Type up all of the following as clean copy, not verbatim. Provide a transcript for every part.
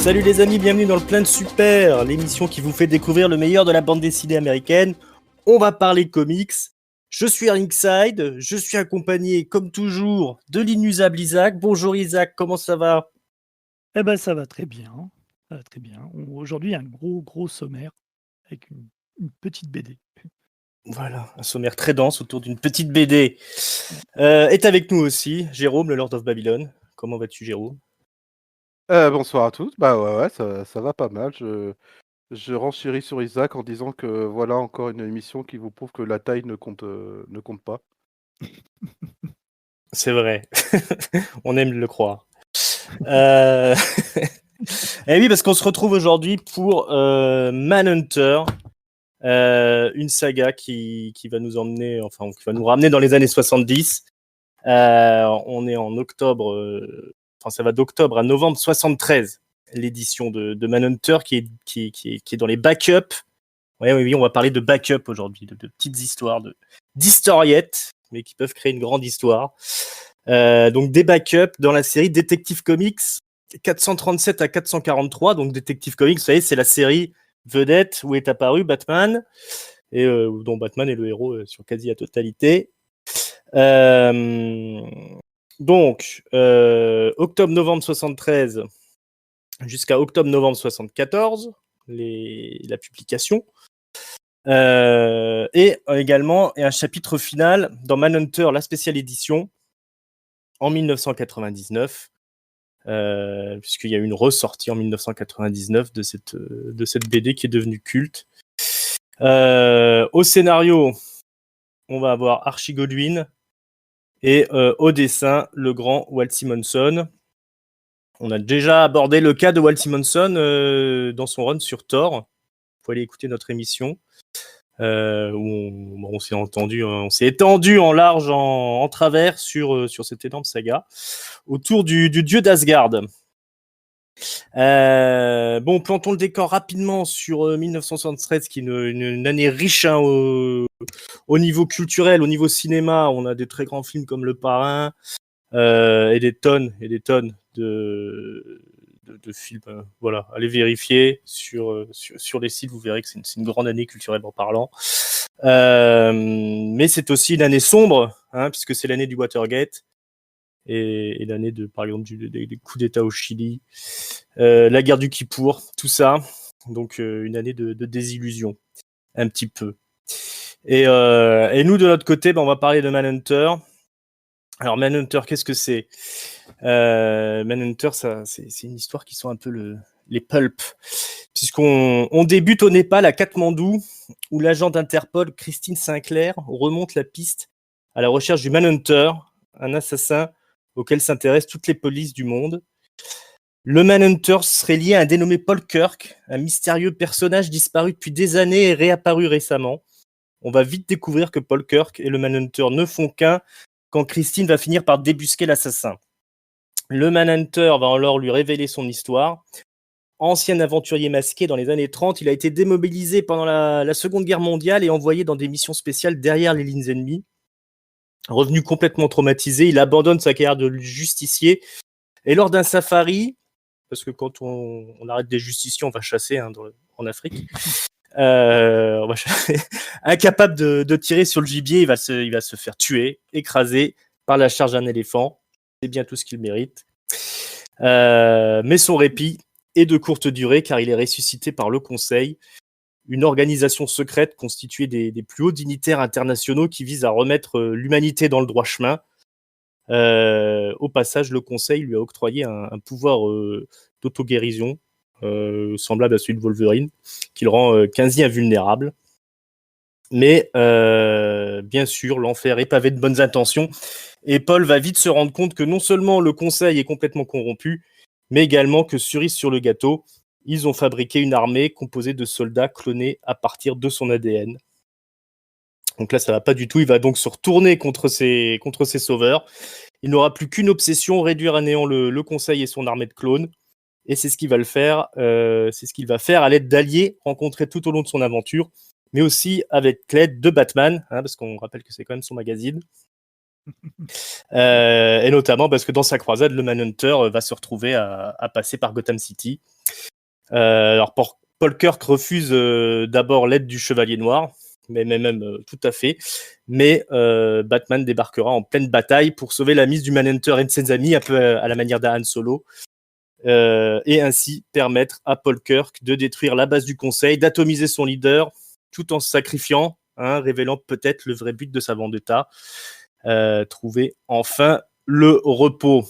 Salut les amis, bienvenue dans le Plein de Super, l'émission qui vous fait découvrir le meilleur de la bande dessinée américaine. On va parler comics. Je suis à Ringside, je suis accompagné comme toujours de l'inusable Isaac. Bonjour Isaac, comment ça va? Eh ben, ça va très bien. Ça va très bien. Aujourd'hui, un gros sommaire avec une petite BD. Voilà, un sommaire très dense autour d'une petite BD. Est avec nous aussi Jérôme, le Lord of Babylon. Comment vas-tu Jérôme? Bonsoir à tous. Bah ouais, ça va pas mal. Je renchéris sur Isaac en disant que voilà encore une émission qui vous prouve que la taille ne compte pas. C'est vrai, on aime le croire. Et oui, parce qu'on se retrouve aujourd'hui pour Manhunter, une saga qui va nous emmener, enfin, qui va nous ramener dans les années 70. On est en octobre, ça va d'octobre à novembre 73, l'édition de Manhunter qui est dans les backups. Oui, on va parler de backup aujourd'hui, de petites histoires, d'historiettes, mais qui peuvent créer une grande histoire. Donc des backups dans la série Detective Comics 437 à 443. Donc Detective Comics, vous savez, c'est la série vedette où est apparu Batman, et dont Batman est le héros sur quasi la totalité. Donc, octobre-novembre 73 jusqu'à octobre-novembre 74, la publication. Et également un chapitre final dans Manhunter, la spéciale édition, en 1999, puisqu'il y a eu une ressortie en 1999 de cette BD qui est devenue culte. Au scénario, on va avoir Archie Goldwyn, et au dessin, le grand Walt Simonson. On a déjà abordé le cas de Walt Simonson dans son run sur Thor. Vous pouvez aller écouter notre émission où on s'est étendu en large, en travers sur cette énorme saga autour du dieu d'Asgard. Plantons le décor rapidement sur 1973, qui est une année riche au niveau culturel, au niveau cinéma. On a des très grands films comme Le Parrain, et des tonnes de films. Voilà, allez vérifier sur les sites, vous verrez que c'est une grande année culturellement parlant. Mais c'est aussi une année sombre, puisque c'est l'année du Watergate et l'année par exemple des coups d'État au Chili, la guerre du Kippour, tout ça. Donc une année de désillusion, un petit peu. Et nous, de notre côté, on va parler de Manhunter. Alors Manhunter, qu'est-ce que c'est? Manhunter, c'est une histoire qui sont un peu les pulps, puisqu'on débute au Népal, à Katmandou, où l'agent d'Interpol Christine Sinclair remonte la piste à la recherche du Manhunter, un assassin auquel s'intéressent toutes les polices du monde. Le Manhunter serait lié à un dénommé Paul Kirk, un mystérieux personnage disparu depuis des années et réapparu récemment. On va vite découvrir que Paul Kirk et le Manhunter ne font qu'un, quand Christine va finir par débusquer l'assassin. Le Manhunter va alors lui révéler son histoire. Ancien aventurier masqué dans les années 30, il a été démobilisé pendant la Seconde Guerre mondiale et envoyé dans des missions spéciales derrière les lignes ennemies. Revenu complètement traumatisé, il abandonne sa carrière de justicier, et lors d'un safari, parce que quand on arrête des justiciers, on va chasser en Afrique, incapable de tirer sur le gibier, il va se faire tuer, écrasé par la charge d'un éléphant. C'est bien tout ce qu'il mérite. Mais son répit est de courte durée, car il est ressuscité par le Conseil, une organisation secrète constituée des plus hauts dignitaires internationaux qui vise à remettre l'humanité dans le droit chemin. Au passage, le Conseil lui a octroyé un pouvoir d'auto-guérison, semblable à celui de Wolverine, qui le rend quasi invulnérable. Mais bien sûr, l'enfer est pavé de bonnes intentions, et Paul va vite se rendre compte que non seulement le Conseil est complètement corrompu, mais également que, cerise sur le gâteau, ils ont fabriqué une armée composée de soldats clonés à partir de son ADN. Donc là, ça va pas du tout. Il va donc se retourner contre ses sauveurs. Il n'aura plus qu'une obsession, réduire à néant le Conseil et son armée de clones. Et c'est ce qu'il va le faire. C'est ce qu'il va faire à l'aide d'alliés rencontrés tout au long de son aventure, mais aussi avec l'aide de Batman, parce qu'on rappelle que c'est quand même son magazine. Et notamment parce que dans sa croisade, le Manhunter va se retrouver à passer par Gotham City. Alors Paul Kirk refuse d'abord l'aide du Chevalier Noir, mais même tout à fait. Mais Batman débarquera en pleine bataille pour sauver la mise du Manhunter et de ses amis, un peu à la manière d'Han Solo, et ainsi permettre à Paul Kirk de détruire la base du Conseil, d'atomiser son leader, tout en se sacrifiant, révélant peut-être le vrai but de sa vendetta, trouver enfin le repos.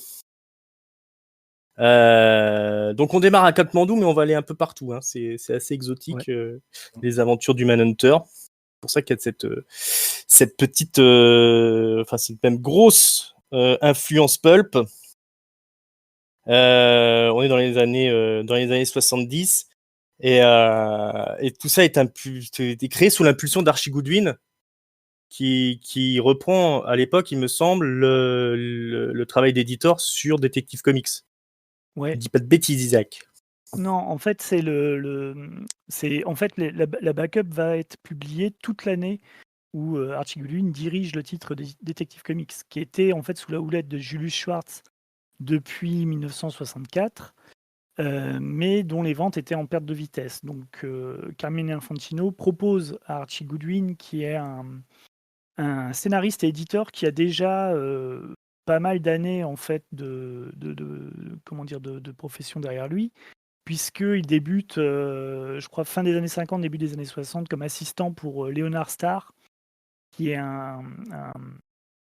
Donc on démarre à Katmandou, mais on va aller un peu partout. C'est assez exotique, les aventures du Manhunter. C'est pour ça qu'il y a cette petite, cette même grosse influence pulp. On est dans les années 70 et tout ça est créé sous l'impulsion d'Archie Goodwin, qui reprend à l'époque, il me semble, le travail d'éditeur sur Detective Comics. Ouais. Je dis pas de bêtises, Isaac. Non, en fait, la backup va être publiée toute l'année où Archie Goodwin dirige le titre des Detective Comics, qui était en fait sous la houlette de Julius Schwartz depuis 1964, mais dont les ventes étaient en perte de vitesse. Donc, Carmine Infantino propose à Archie Goodwin, qui est un scénariste et éditeur qui a déjà pas mal d'années en fait de profession derrière lui, puisqu'il débute, je crois, fin des années 50, début des années 60, comme assistant pour Leonard Starr, qui est un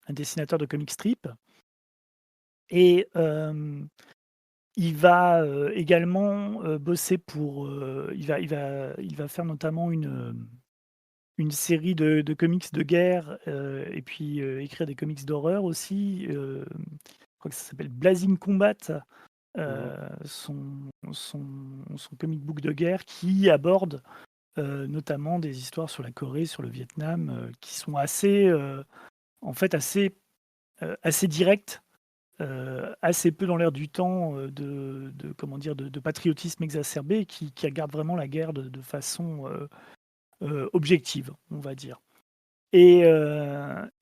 dessinateur de comic strip. Et il va également bosser pour... il va faire notamment une série de comics de guerre, et puis écrire des comics d'horreur aussi. Je crois que ça s'appelle Blazing Combat, son comic book de guerre qui aborde notamment des histoires sur la Corée, sur le Vietnam, qui sont assez directes, assez peu dans l'air du temps, de patriotisme exacerbé, qui regarde vraiment la guerre de façon objective, on va dire. Et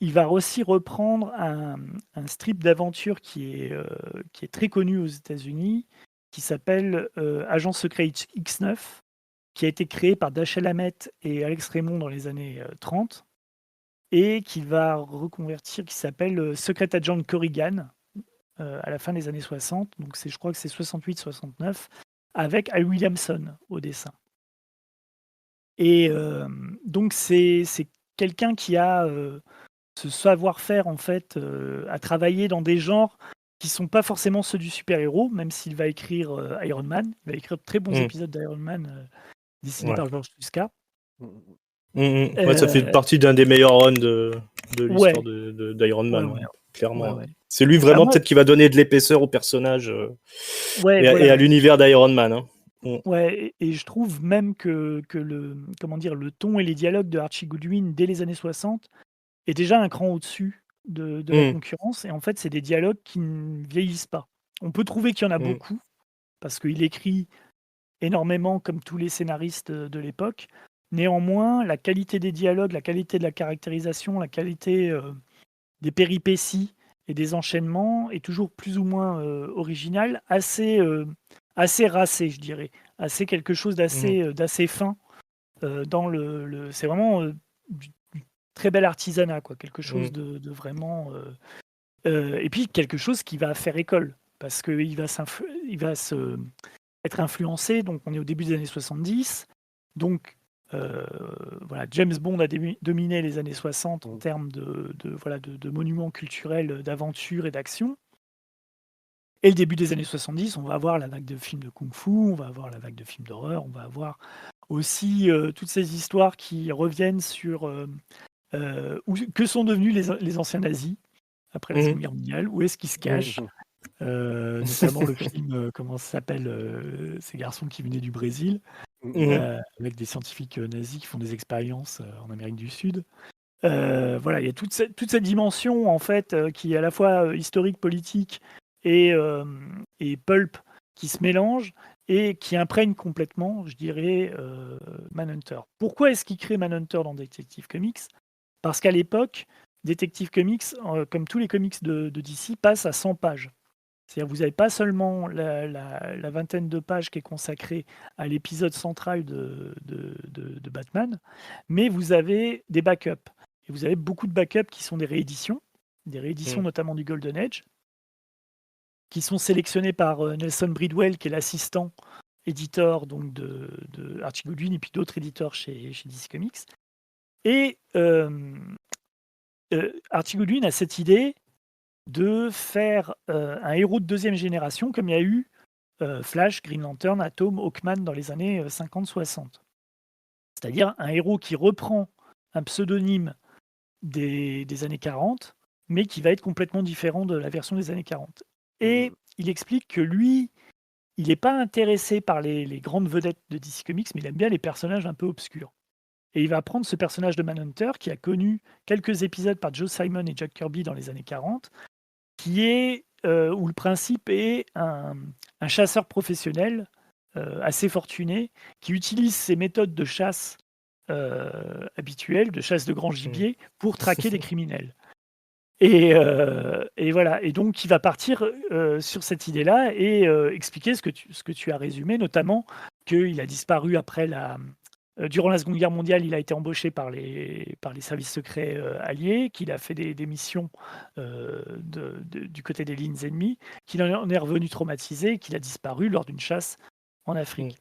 il va aussi reprendre un strip d'aventure qui est très connu aux États-Unis, qui s'appelle Agent secret X9, qui a été créé par Dashiell Hammett et Alex Raymond dans les années 30, et qui va reconvertir, qui s'appelle Secret Agent Corrigan à la fin des années 60. Donc je crois que c'est 68-69, avec Al Williamson au dessin. Et donc c'est quelqu'un qui a ce savoir-faire en fait, à travailler dans des genres qui sont pas forcément ceux du super-héros, même s'il va écrire Iron Man. Il va écrire de très bons épisodes d'Iron Man dessinés par George Tuska. Ça fait partie d'un des meilleurs runs de l'histoire d'Iron Man, clairement. C'est lui vraiment peut-être qui va donner de l'épaisseur au personnage et à l'univers d'Iron Man. Ouais, et je trouve même que le ton et les dialogues de Archie Goodwin dès les années 60 est déjà un cran au-dessus de la concurrence. Et en fait, c'est des dialogues qui ne vieillissent pas. On peut trouver qu'il y en a beaucoup, parce qu'il écrit énormément comme tous les scénaristes de l'époque. Néanmoins, la qualité des dialogues, la qualité de la caractérisation, la qualité des péripéties et des enchaînements est toujours plus ou moins originale, assez racé, je dirais. Assez quelque chose d'assez fin. C'est vraiment du très bel artisanat, quoi. Quelque chose de vraiment... et puis quelque chose qui va faire école, parce qu'il va être influencé. Donc on est au début des années 70. Donc James Bond a dominé les années 60 en termes de monuments culturels, d'aventure et d'action. Et le début des années 70, on va avoir la vague de films de kung-fu, on va avoir la vague de films d'horreur, on va avoir aussi toutes ces histoires qui reviennent sur que sont devenus les anciens nazis après la Seconde Guerre mondiale, où est-ce qu'ils se cachent, notamment le film, comment ça s'appelle, ces garçons qui venaient du Brésil, avec des scientifiques nazis qui font des expériences en Amérique du Sud. Voilà, il y a toute cette dimension en fait qui est à la fois historique, politique et pulp qui se mélangent et qui imprègne complètement, je dirais, Manhunter. Pourquoi est-ce qu'il crée Manhunter dans Detective Comics? Parce qu'à l'époque, Detective Comics, comme tous les comics de DC, passe à 100 pages. C'est-à-dire vous n'avez pas seulement la vingtaine de pages qui est consacrée à l'épisode central de Batman, mais vous avez des backups. Et vous avez beaucoup de backups qui sont des rééditions notamment du Golden Age, qui sont sélectionnés par Nelson Bridwell, qui est l'assistant éditeur donc, de Archie Goodwin et puis d'autres éditeurs chez DC Comics. Et Archie Goodwin a cette idée de faire un héros de deuxième génération, comme il y a eu Flash, Green Lantern, Atom, Hawkman dans les années 50-60. C'est-à-dire un héros qui reprend un pseudonyme des années 40, mais qui va être complètement différent de la version des années 40. Et il explique que lui, il n'est pas intéressé par les grandes vedettes de DC Comics, mais il aime bien les personnages un peu obscurs. Et il va prendre ce personnage de Manhunter, qui a connu quelques épisodes par Joe Simon et Jack Kirby dans les années 40, qui est où le principe est un chasseur professionnel assez fortuné qui utilise ses méthodes de chasse habituelles, de chasse de grand gibier, pour traquer des criminels. Et voilà. Et donc, il va partir sur cette idée-là et expliquer ce que tu as résumé, notamment qu'il a disparu après durant la Seconde Guerre mondiale, il a été embauché par les services secrets alliés, qu'il a fait des missions du côté des lignes ennemies, qu'il en est revenu traumatisé, qu'il a disparu lors d'une chasse en Afrique.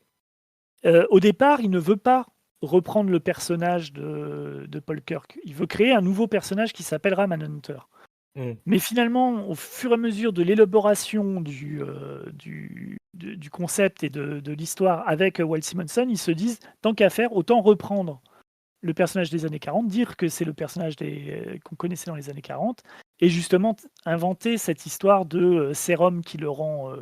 Au départ, il ne veut pas reprendre le personnage de Paul Kirk. Il veut créer un nouveau personnage qui s'appellera Manhunter. Mais finalement, au fur et à mesure de l'élaboration du concept et de l'histoire avec Walt Simonson, ils se disent, tant qu'à faire, autant reprendre le personnage des années 40, dire que c'est le personnage qu'on connaissait dans les années 40, et justement inventer cette histoire de sérum qui le rend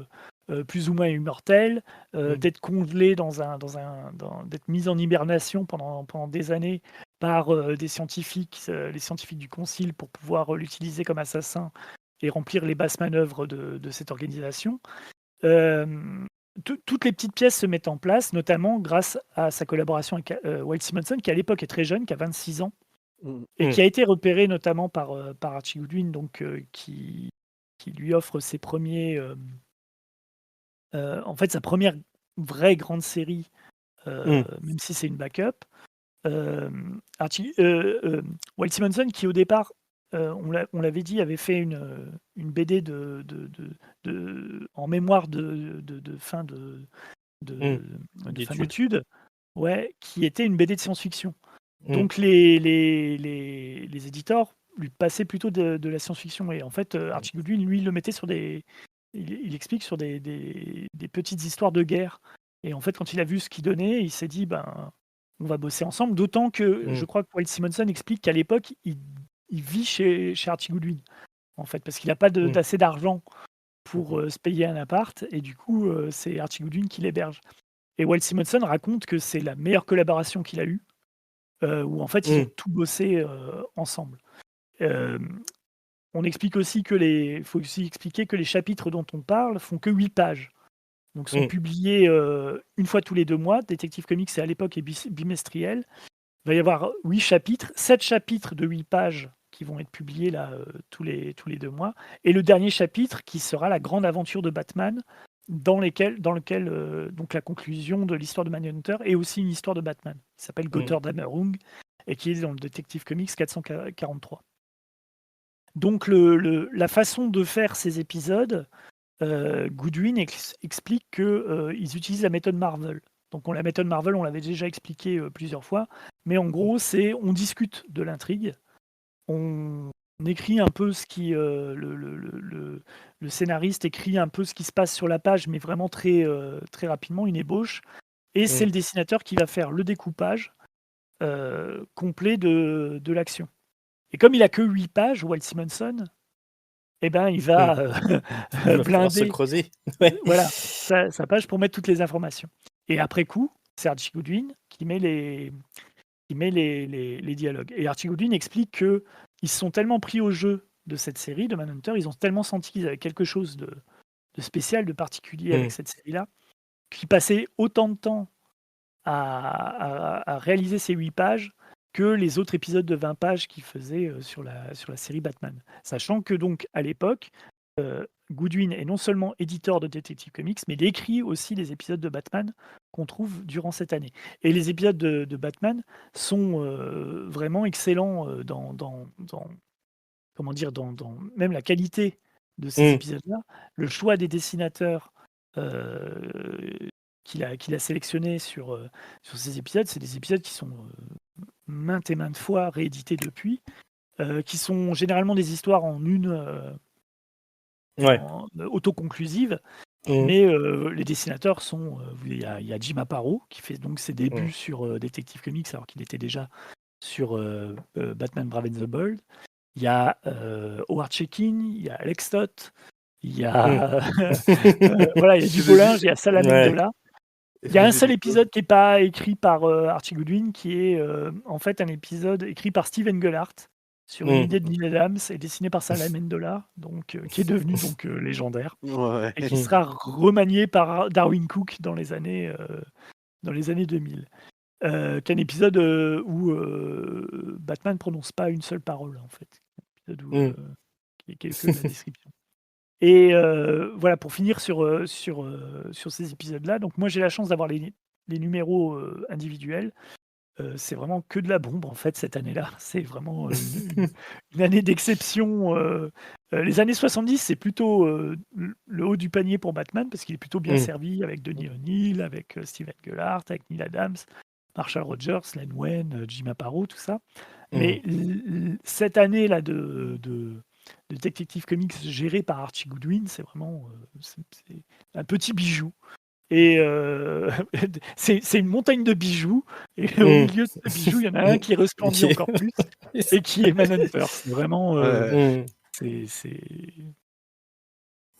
plus ou moins immortel, d'être congelé d'être mis en hibernation pendant des années par des scientifiques, les scientifiques du Concile, pour pouvoir l'utiliser comme assassin et remplir les basses manœuvres de cette organisation. Toutes les petites pièces se mettent en place, notamment grâce à sa collaboration avec Walt Simonson, qui à l'époque est très jeune, qui a 26 ans, et qui a été repéré notamment par Archie Goodwin, donc, qui lui offre ses premiers... en fait, sa première vraie grande série, même si c'est une backup. Walt Simonson, qui au départ, on l'avait dit, avait fait une BD en mémoire de fin d'études, qui était une BD de science-fiction. Donc les éditeurs lui passaient plutôt de la science-fiction. Et en fait, Archie Goodwin, lui, le mettait sur il explique sur des petites histoires de guerre. Et en fait, quand il a vu ce qu'il donnait, il s'est dit, on va bosser ensemble. D'autant que je crois que Walt Simonson explique qu'à l'époque, il vit chez Archie Goodwin, en fait, parce qu'il n'a pas d'assez d'argent pour se payer un appart. Et du coup, c'est Archie Goodwin qui l'héberge. Et Walt Simonson raconte que c'est la meilleure collaboration qu'il a eue, où en fait, ils ont tout bossé ensemble. On explique aussi faut aussi expliquer que les chapitres dont on parle font que 8 pages. Donc sont publiés une fois tous les 2 mois. Detective Comics, c'est à l'époque bimestriel. Il va y avoir 8 chapitres, 7 chapitres de 8 pages qui vont être publiés là tous les 2 mois. Et le dernier chapitre qui sera la grande aventure de Batman, dans lequel donc la conclusion de l'histoire de Manhunter est aussi une histoire de Batman. Il s'appelle Götterdämmerung et qui est dans le Detective Comics 443. Donc la façon de faire ces épisodes, Goodwin explique qu'ils utilisent la méthode Marvel. Donc la méthode Marvel, on l'avait déjà expliqué plusieurs fois, mais en gros, on discute de l'intrigue, on écrit un peu ce qui... le scénariste écrit un peu ce qui se passe sur la page, mais vraiment très, très rapidement, une ébauche, et c'est le dessinateur qui va faire le découpage complet de l'action. Et comme il a que 8 pages, Walt Simonson, il va blinder se creuser. Voilà, sa page pour mettre toutes les informations. Et après coup, c'est Archie Goodwin qui met qui met les dialogues. Et Archie Goodwin explique qu'ils se sont tellement pris au jeu de cette série, de Manhunter, ils ont tellement senti qu'ils avaient quelque chose de spécial, de particulier avec cette série-là, qu'ils passaient autant de temps à réaliser ces 8 pages que les autres épisodes de 20 pages qu'ils faisaient sur la série Batman. Sachant que donc à l'époque, Goodwin est non seulement éditeur de Detective Comics, mais il écrit aussi les épisodes de Batman qu'on trouve durant cette année. Et les épisodes de Batman sont vraiment excellents comment dire, dans même la qualité de ces épisodes-là. Le choix des dessinateurs qu'il a sélectionnés sur ces épisodes, c'est des épisodes qui sont maintes et maintes fois réédités depuis, qui sont généralement des histoires en autoconclusive, mais les dessinateurs sont... Il y a Jim Aparo qui fait donc ses débuts sur Detective Comics alors qu'il était déjà sur Batman Brave and the Bold. Il y a Howard Chaykin, il y a Alex Stott, il y a voilà, il y a Dubolinge, il y a Salamendola. Il y a un seul épisode qui n'est pas écrit par Archie Goodwin, qui est en fait un épisode écrit par Steve Englehart sur une idée de Neil Adams et dessiné par Salamendola, donc qui est devenu donc légendaire et qui sera remanié par Darwin Cook dans les années 2000. Qu'un épisode où Batman prononce pas une seule parole en fait, un épisode où, qui est que de la description. Et voilà, pour finir sur ces épisodes-là, donc moi j'ai la chance d'avoir les numéros individuels. C'est vraiment que de la bombe en fait cette année-là. C'est vraiment une année d'exception. Les années 70, c'est plutôt le haut du panier pour Batman parce qu'il est plutôt bien servi avec Denis O'Neill, avec Steve Englehart, avec Neil Adams, Marshall Rogers, Len Wein, Jim Aparo, tout ça. Mais cette année-là de Detective Comics géré par Archie Goodwin, c'est vraiment c'est un petit bijou. Et c'est une montagne de bijoux. Et au milieu de ces bijoux, il y en a un qui resplendit encore plus et qui est Manhunter. C'est vraiment...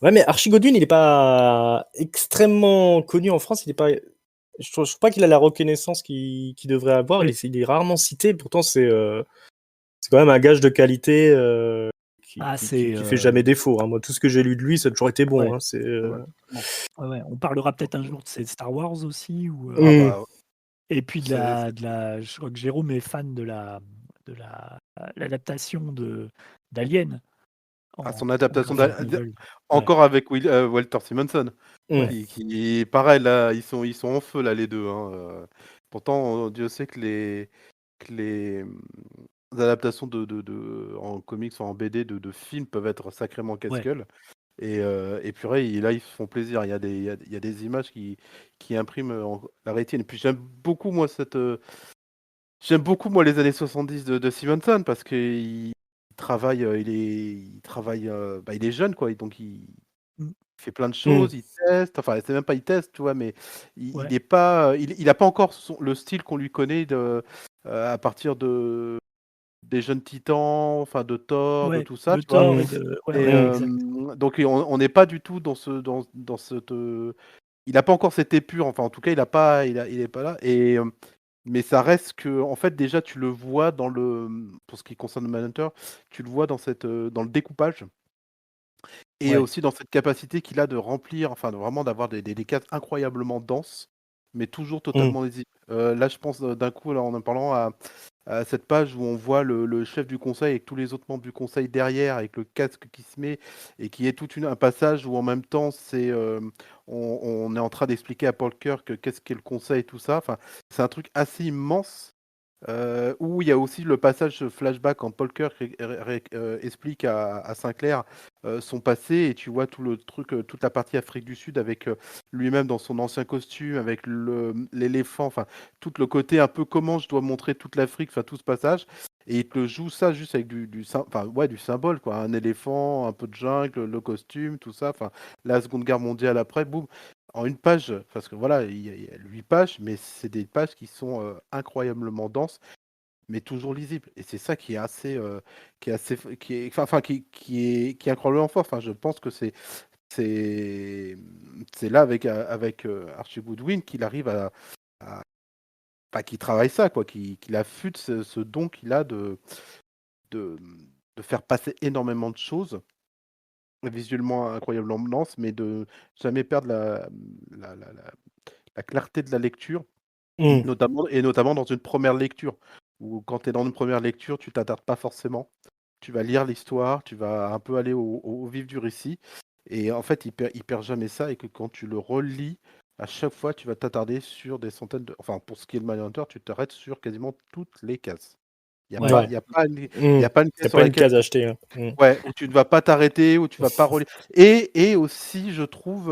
Ouais, mais Archie Goodwin, il n'est pas extrêmement connu en France. Il est pas... Je trouve pas qu'il a la reconnaissance qu'il devrait avoir. Oui. Il est rarement cité. Pourtant, c'est quand même un gage de qualité qui fait jamais défaut. Hein. Moi, tout ce que j'ai lu de lui, ça a toujours été bon. Hein. On parlera peut-être un jour de Star Wars aussi. Ou, et puis je crois que Jérôme est fan de l'adaptation d'Alien. Son adaptation encore avec Walter Simonson. Qui pareil, là, ils sont en feu, là, les deux. Hein. Pourtant, Dieu sait que les adaptations en comics ou en BD de films peuvent être sacrément casse-gueule. Et purée, là, ils se font plaisir. Il y a des images qui impriment la rétine. Et puis j'aime beaucoup, moi, les années 70 de Simonson parce qu'il travaille, il est jeune, quoi. Donc il fait plein de choses, il teste. Enfin, c'est même pas il teste, tu vois, mais il est pas, il a pas encore le style qu'on lui connaît à partir des jeunes titans, enfin de Thor, de tout ça, tu vois. Donc on n'est pas du tout dans cette. Il n'a pas encore cette épure. Enfin, en tout cas, il est pas là. Mais ça reste que, en fait, déjà, tu le vois pour ce qui concerne Manhunter, tu le vois dans le découpage. Et aussi dans cette capacité qu'il a de remplir, enfin vraiment d'avoir des cases incroyablement denses, mais toujours totalement lisibles. Là, je pense d'un coup, là, en en parlant à cette page où on voit le chef du conseil avec tous les autres membres du conseil derrière, avec le casque qui se met, et qui est tout un passage où en même temps, on est en train d'expliquer à Paul Kirk qu'est-ce qu'est le conseil et tout ça. Enfin, c'est un truc assez immense. Où il y a aussi le passage flashback quand Paul Kirk explique à Sinclair son passé, et tu vois tout le truc, toute la partie Afrique du Sud avec lui-même dans son ancien costume, avec l'éléphant, enfin tout le côté un peu comment je dois montrer toute l'Afrique, enfin tout ce passage, et il te joue ça juste avec du symbole, quoi, un éléphant, un peu de jungle, le costume, tout ça, enfin la Seconde Guerre mondiale après, boum. En une page, parce que voilà, il y a 8 pages, mais c'est des pages qui sont incroyablement denses, mais toujours lisibles. Et c'est ça qui est assez, qui est incroyablement fort. Enfin, je pense que c'est là avec Archie Goodwin qu'il arrive à qui travaille ça, quoi, qu'il affûte ce don qu'il a de faire passer énormément de choses, visuellement incroyablement dense, mais de jamais perdre la clarté de la lecture, Mm. notamment dans une première lecture, où quand tu es dans une première lecture, tu t'attardes pas forcément. Tu vas lire l'histoire, tu vas un peu aller au vif du récit, et en fait, il perd jamais ça, et que quand tu le relis, à chaque fois, tu vas t'attarder sur des centaines de... Enfin, pour ce qui est de Mindhunter, tu t'arrêtes sur quasiment toutes les cases. Il n'y a, Ouais. pas- Ouais. il y a pas une, il Mm. y a pas une Y case a sur pas une laquelle case achetée. Hein. Mm. ouais, où tu ne vas pas t'arrêter, où tu vas pas relire. Et aussi, je trouve,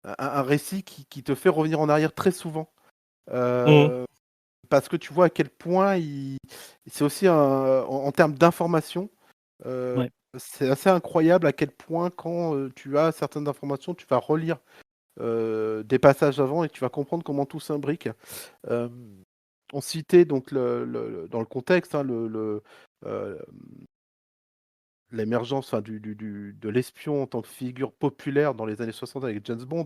un récit qui te fait revenir en arrière très souvent. Mm. Parce que tu vois à quel point c'est aussi en termes d'information, euh, Ouais. c'est assez incroyable à quel point quand tu as certaines informations, tu vas relire des passages avant et tu vas comprendre comment tout s'imbrique. Euh, on citait donc dans le contexte hein, euh, l'émergence enfin, de l'espion en tant que figure populaire dans les années 60 avec James Bond,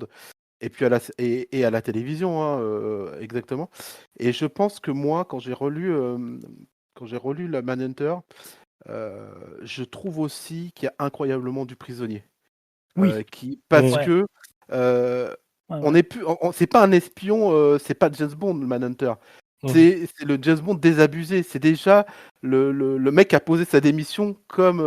et puis à la télévision, hein, exactement. Et je pense que moi, quand j'ai relu la Manhunter, je trouve aussi qu'il y a incroyablement du prisonnier. Oui. Parce Ouais. que on Ouais. est plus, c'est pas un espion, c'est pas James Bond, le Manhunter. Mm. C'est le James Bond désabusé. C'est déjà le mec qui a posé sa démission comme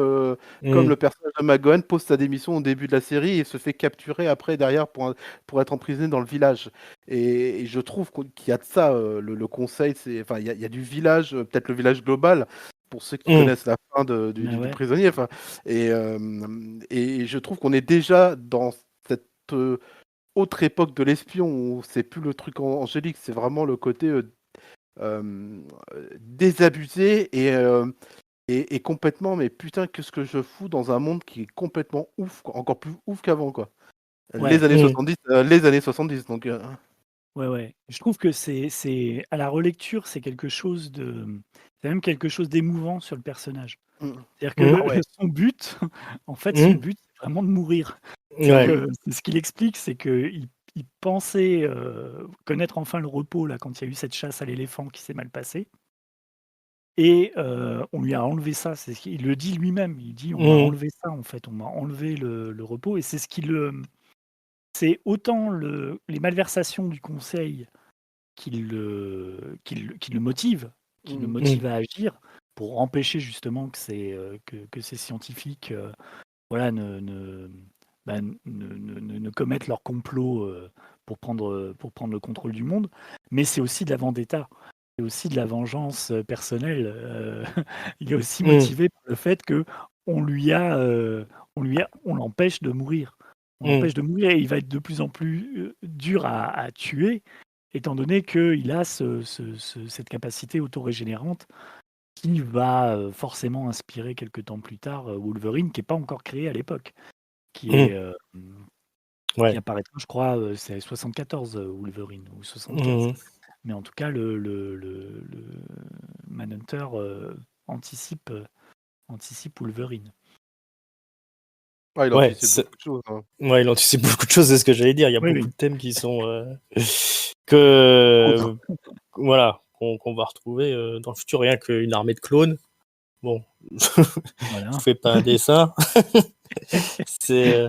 Mm. le personnage de McGowan pose sa démission au début de la série et se fait capturer après derrière pour être emprisonné dans le village. Et je trouve qu'il y a de ça. Le conseil, enfin, il y a du village, peut-être le village global, pour ceux qui Mm. connaissent la fin Mais du ouais. prisonnier. Enfin, et, et je trouve qu'on est déjà dans cette autre époque de l'espion où c'est plus le truc angélique, c'est vraiment le côté euh, désabusé et complètement, mais putain, qu'est-ce que je fous dans un monde qui est complètement ouf, quoi, encore plus ouf qu'avant, quoi. Ouais. Mm. Les années 70, donc. Ouais, ouais. Je trouve que c'est à la relecture, c'est quelque chose c'est même quelque chose d'émouvant sur le personnage. C'est-à-dire que Mm. Ah ouais. son but, en fait, son Mm. but, c'est vraiment de mourir. C'est Ouais. que c'est ce qu'il explique, c'est qu'il pensait connaître enfin le repos là quand il y a eu cette chasse à l'éléphant qui s'est mal passée. Et on lui a enlevé ça. Il le dit lui-même. Il dit on m'a Mm. enlevé ça en fait. On m'a enlevé le repos. Et c'est ce qui c'est autant les malversations du conseil qui le motive, qui le Mm. motive à agir pour empêcher justement que ces scientifiques voilà, ne commettent leur complot pour prendre le contrôle du monde. Mais c'est aussi de la vendetta, c'est aussi de la vengeance personnelle. Il est aussi Mm. motivé par le fait que on l'empêche de mourir. On Mm. l'empêche de mourir et il va être de plus en plus dur à tuer étant donné qu'il a cette capacité autorégénérante qui va forcément inspirer quelques temps plus tard Wolverine, qui n'est pas encore créé à l'époque, qui Mm. est qui Ouais. apparaîtra, je crois, c'est 74 Wolverine ou 75. Mm. Mais en tout cas, le Manhunter anticipe, anticipe Wolverine. Ah, il Ouais, anticipe beaucoup de choses. Hein. ouais, il anticipe beaucoup de choses, c'est ce que j'allais dire. Il y a Oui, beaucoup oui. de thèmes qui sont que voilà qu'on va retrouver dans le futur. Rien qu'une armée de clones. Bon, Voilà. je fais pas un dessin. c'est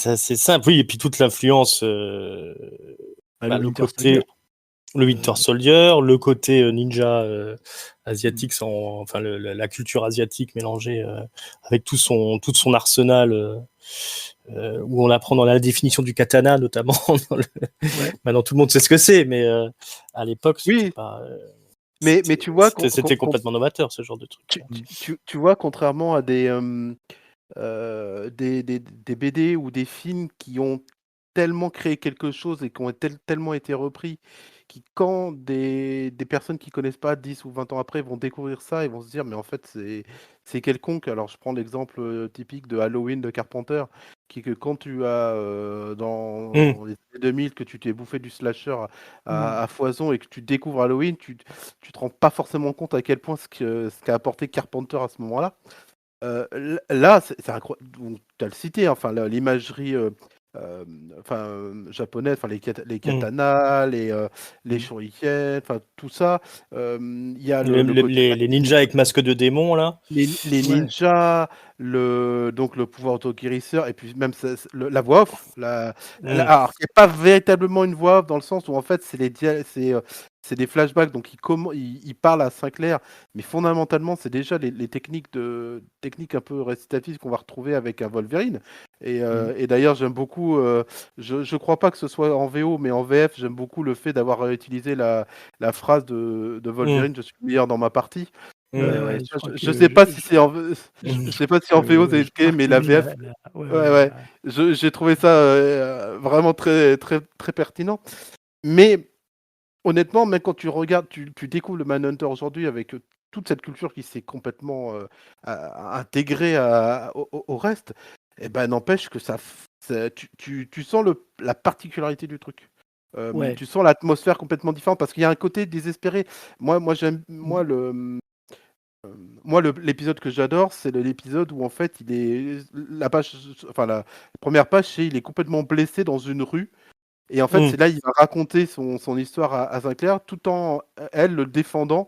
assez simple. Oui, et puis toute l'influence, Le le Winter côté Soldier. le Winter Soldier, le côté ninja asiatique, enfin la culture asiatique mélangée avec toute son arsenal. Où on apprend dans la définition du katana notamment. Ouais. Maintenant tout le monde sait ce que c'est, mais à l'époque c'était Oui, pas. mais tu vois, C'était complètement novateur ce genre de truc. tu vois, contrairement à des BD ou des films qui ont tellement créé quelque chose et qui ont tellement été repris, qui quand des personnes qui connaissent pas 10 ou 20 ans après vont découvrir ça et vont se dire mais en fait c'est quelconque. Alors je prends l'exemple typique de Halloween de Carpenter, qui est que quand tu as dans les années 2000 que tu t'es bouffé du slasher à foison et que tu découvres Halloween, tu te rends pas forcément compte à quel point ce qu'a apporté Carpenter à ce moment-là. Là, c'est incroyable. Tu as le cité, enfin, l'imagerie japonaises, enfin les Mm. katanas, les Mm. shurikens, enfin tout ça. Il y a Les, le les- côté les- les ninjas avec masque de démon, là. les Ouais. ninjas, donc le pouvoir auto-guérisseur, et puis même la voix off. Mm. Alors, qui n'est pas véritablement une voix off, dans le sens où en fait, c'est des flashbacks, donc il parle à Sinclair, mais fondamentalement, c'est déjà les techniques un peu récitatives qu'on va retrouver avec un Wolverine. Et d'ailleurs, j'aime beaucoup, je crois pas que ce soit en VO, mais en VF, j'aime beaucoup le fait d'avoir utilisé la phrase de Mm. Wolverine, je suis le meilleur dans ma partie. Mm. Ouais, je Ça, crois je que sais pas si c'est Mm. je sais pas si en VO c'est je le cas, mais la parcouris VF, ouais, ouais, ouais, ouais, j'ai trouvé ça vraiment très, très, très pertinent. Mais honnêtement, même quand tu regardes, tu découvres le Manhunter aujourd'hui avec toute cette culture qui s'est complètement intégrée au reste, et ben n'empêche que tu sens la particularité du truc. ouais. Tu sens l'atmosphère complètement différente parce qu'il y a un côté désespéré. J'aime, Mm. l'épisode que j'adore, c'est l'épisode où en fait la première page, c'est il est complètement blessé dans une rue. Et en fait, Mm. c'est là il va raconter son histoire à Sinclair, tout en elle le défendant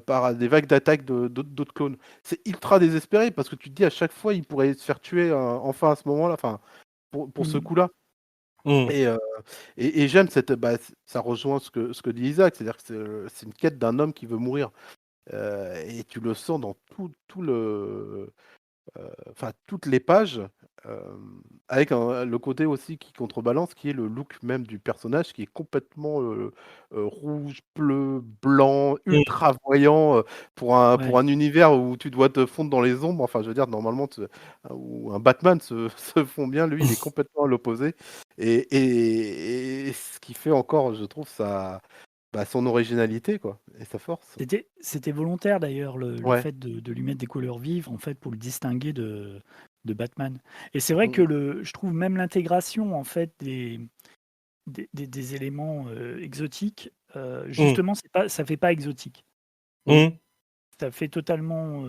par des vagues d'attaques d'autres clones. C'est ultra désespéré parce que tu te dis à chaque fois il pourrait se faire tuer enfin à ce moment-là, enfin pour ce Mm. coup-là. Mm. Et, j'aime ça rejoint ce que dit Isaac, c'est-à-dire que c'est une quête d'un homme qui veut mourir. Et tu le sens dans toutes les pages, avec le côté aussi qui contrebalance, qui est le look même du personnage, qui est complètement rouge, bleu, blanc, Mm. ultra voyant, pour Ouais. un univers où tu dois te fondre dans les ombres. Enfin, je veux dire, normalement, où un Batman se fond bien, lui, il est complètement à l'opposé. Et ce qui fait encore, je trouve, son originalité, quoi, et sa force. C'était volontaire d'ailleurs le Ouais. fait de lui mettre des couleurs vives en fait pour le distinguer de Batman. Et c'est vrai que Mm, je trouve même l'intégration en fait des éléments exotiques, Mm. justement ça fait pas exotique. Mm. Ça fait totalement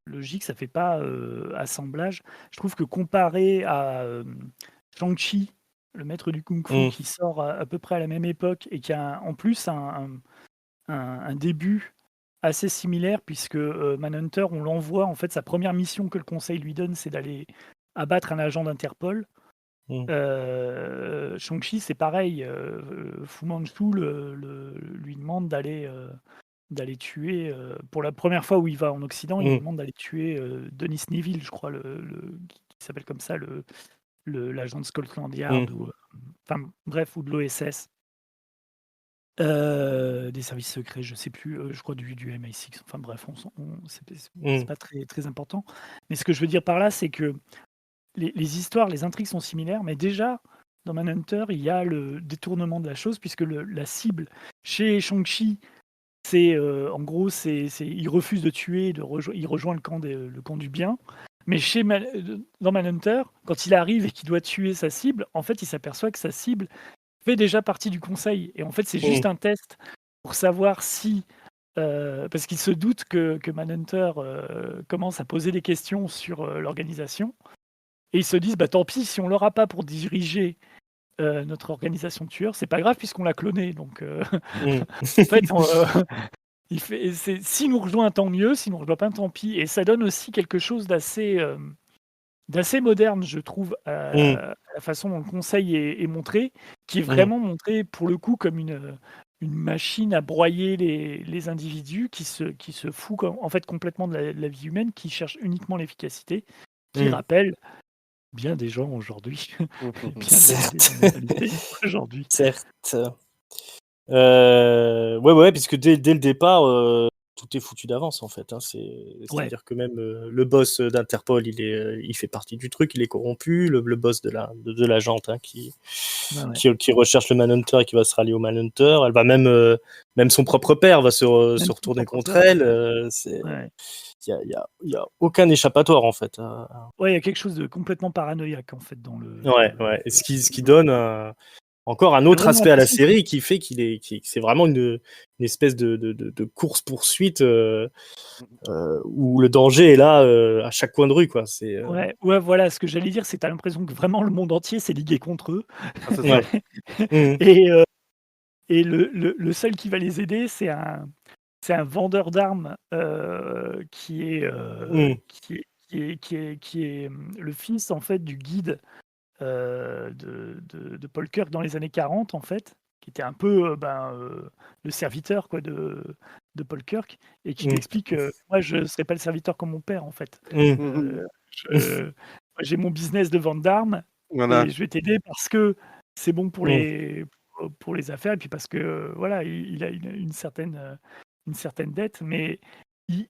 logique, ça fait pas assemblage. Je trouve que comparé à Shang-Chi, le maître du kung-fu, Mm. qui sort à peu près à la même époque et qui a en plus un début assez similaire puisque Manhunter, on l'envoie, en fait, sa première mission que le conseil lui donne, c'est d'aller abattre un agent d'Interpol. Mm. Shang-Chi, c'est pareil. Fu Manchu lui demande d'aller tuer, pour la première fois où il va en Occident, il lui Mm. demande d'aller tuer Denis Neville, je crois, qui s'appelle comme ça, l'agent de Scotland Mm. Yard, enfin bref, ou de l'OSS. Des services secrets, je sais plus, je crois du MI6, enfin bref, c'est Mm. pas très, très important. Mais ce que je veux dire par là, c'est que les histoires, les intrigues sont similaires, mais déjà, dans Manhunter, il y a le détournement de la chose, puisque la cible chez Shang-Chi, c'est en gros, il refuse de tuer, il rejoint le camp du bien. Mais dans Manhunter, quand il arrive et qu'il doit tuer sa cible, en fait, il s'aperçoit que sa cible fait déjà partie du conseil. Et en fait, c'est juste Mm. un test pour savoir si. Parce qu'il se doute que Manhunter commence à poser des questions sur l'organisation. Et ils se disent, bah tant pis, si on l'aura pas pour diriger notre organisation de tueurs, c'est pas grave puisqu'on l'a cloné. Donc, Mm. en fait, s'il nous rejoint, tant mieux. S'il nous rejoint pas, tant pis. Et ça donne aussi quelque chose d'assez moderne, je trouve, Mm. à la façon dont le conseil est montré, qui est Mm. vraiment montré pour le coup comme une machine à broyer les individus qui se fout en fait complètement de la vie humaine, qui cherche uniquement l'efficacité, qui Mm. rappelle bien des gens aujourd'hui, bien Certes. des mentalités aujourd'hui. Certes. Ouais, puisque dès le départ, tout est foutu d'avance en fait. Hein. Ouais, C'est-à-dire que même le boss d'Interpol, il fait partie du truc, il est corrompu. Le boss de l'agente hein, ouais. qui recherche le Manhunter et qui va se rallier au Manhunter. Elle va même son propre père va se Même son retourner propre contre père, elle. ouais. Il Ouais. y a aucun échappatoire en fait. Ouais, il y a quelque chose de complètement paranoïaque en fait dans Ouais. Et ce qui donne encore un autre vraiment aspect à la l'impression que série qui fait que c'est vraiment une espèce de course-poursuite où le danger est là à chaque coin de rue, quoi. ouais, voilà, ce que j'allais dire, c'est tu as l'impression que vraiment le monde entier s'est ligué contre eux Ah, c'est ça. Ouais. Mmh. et le seul qui va les aider, c'est un vendeur d'armes, Mmh. le fils, en fait, du guide, de Paul Kirk dans les années 40, en fait, qui était un peu, le serviteur, quoi, de Paul Kirk et qui lui Mmh. explique, «Moi, je ne serai pas le serviteur comme mon père, en fait. Mmh. Mmh. Je moi, j'ai mon business de vente d'armes et Voilà. je vais t'aider parce que c'est bon Mmh. pour les affaires et puis parce que, voilà, il a une certaine dette, mais il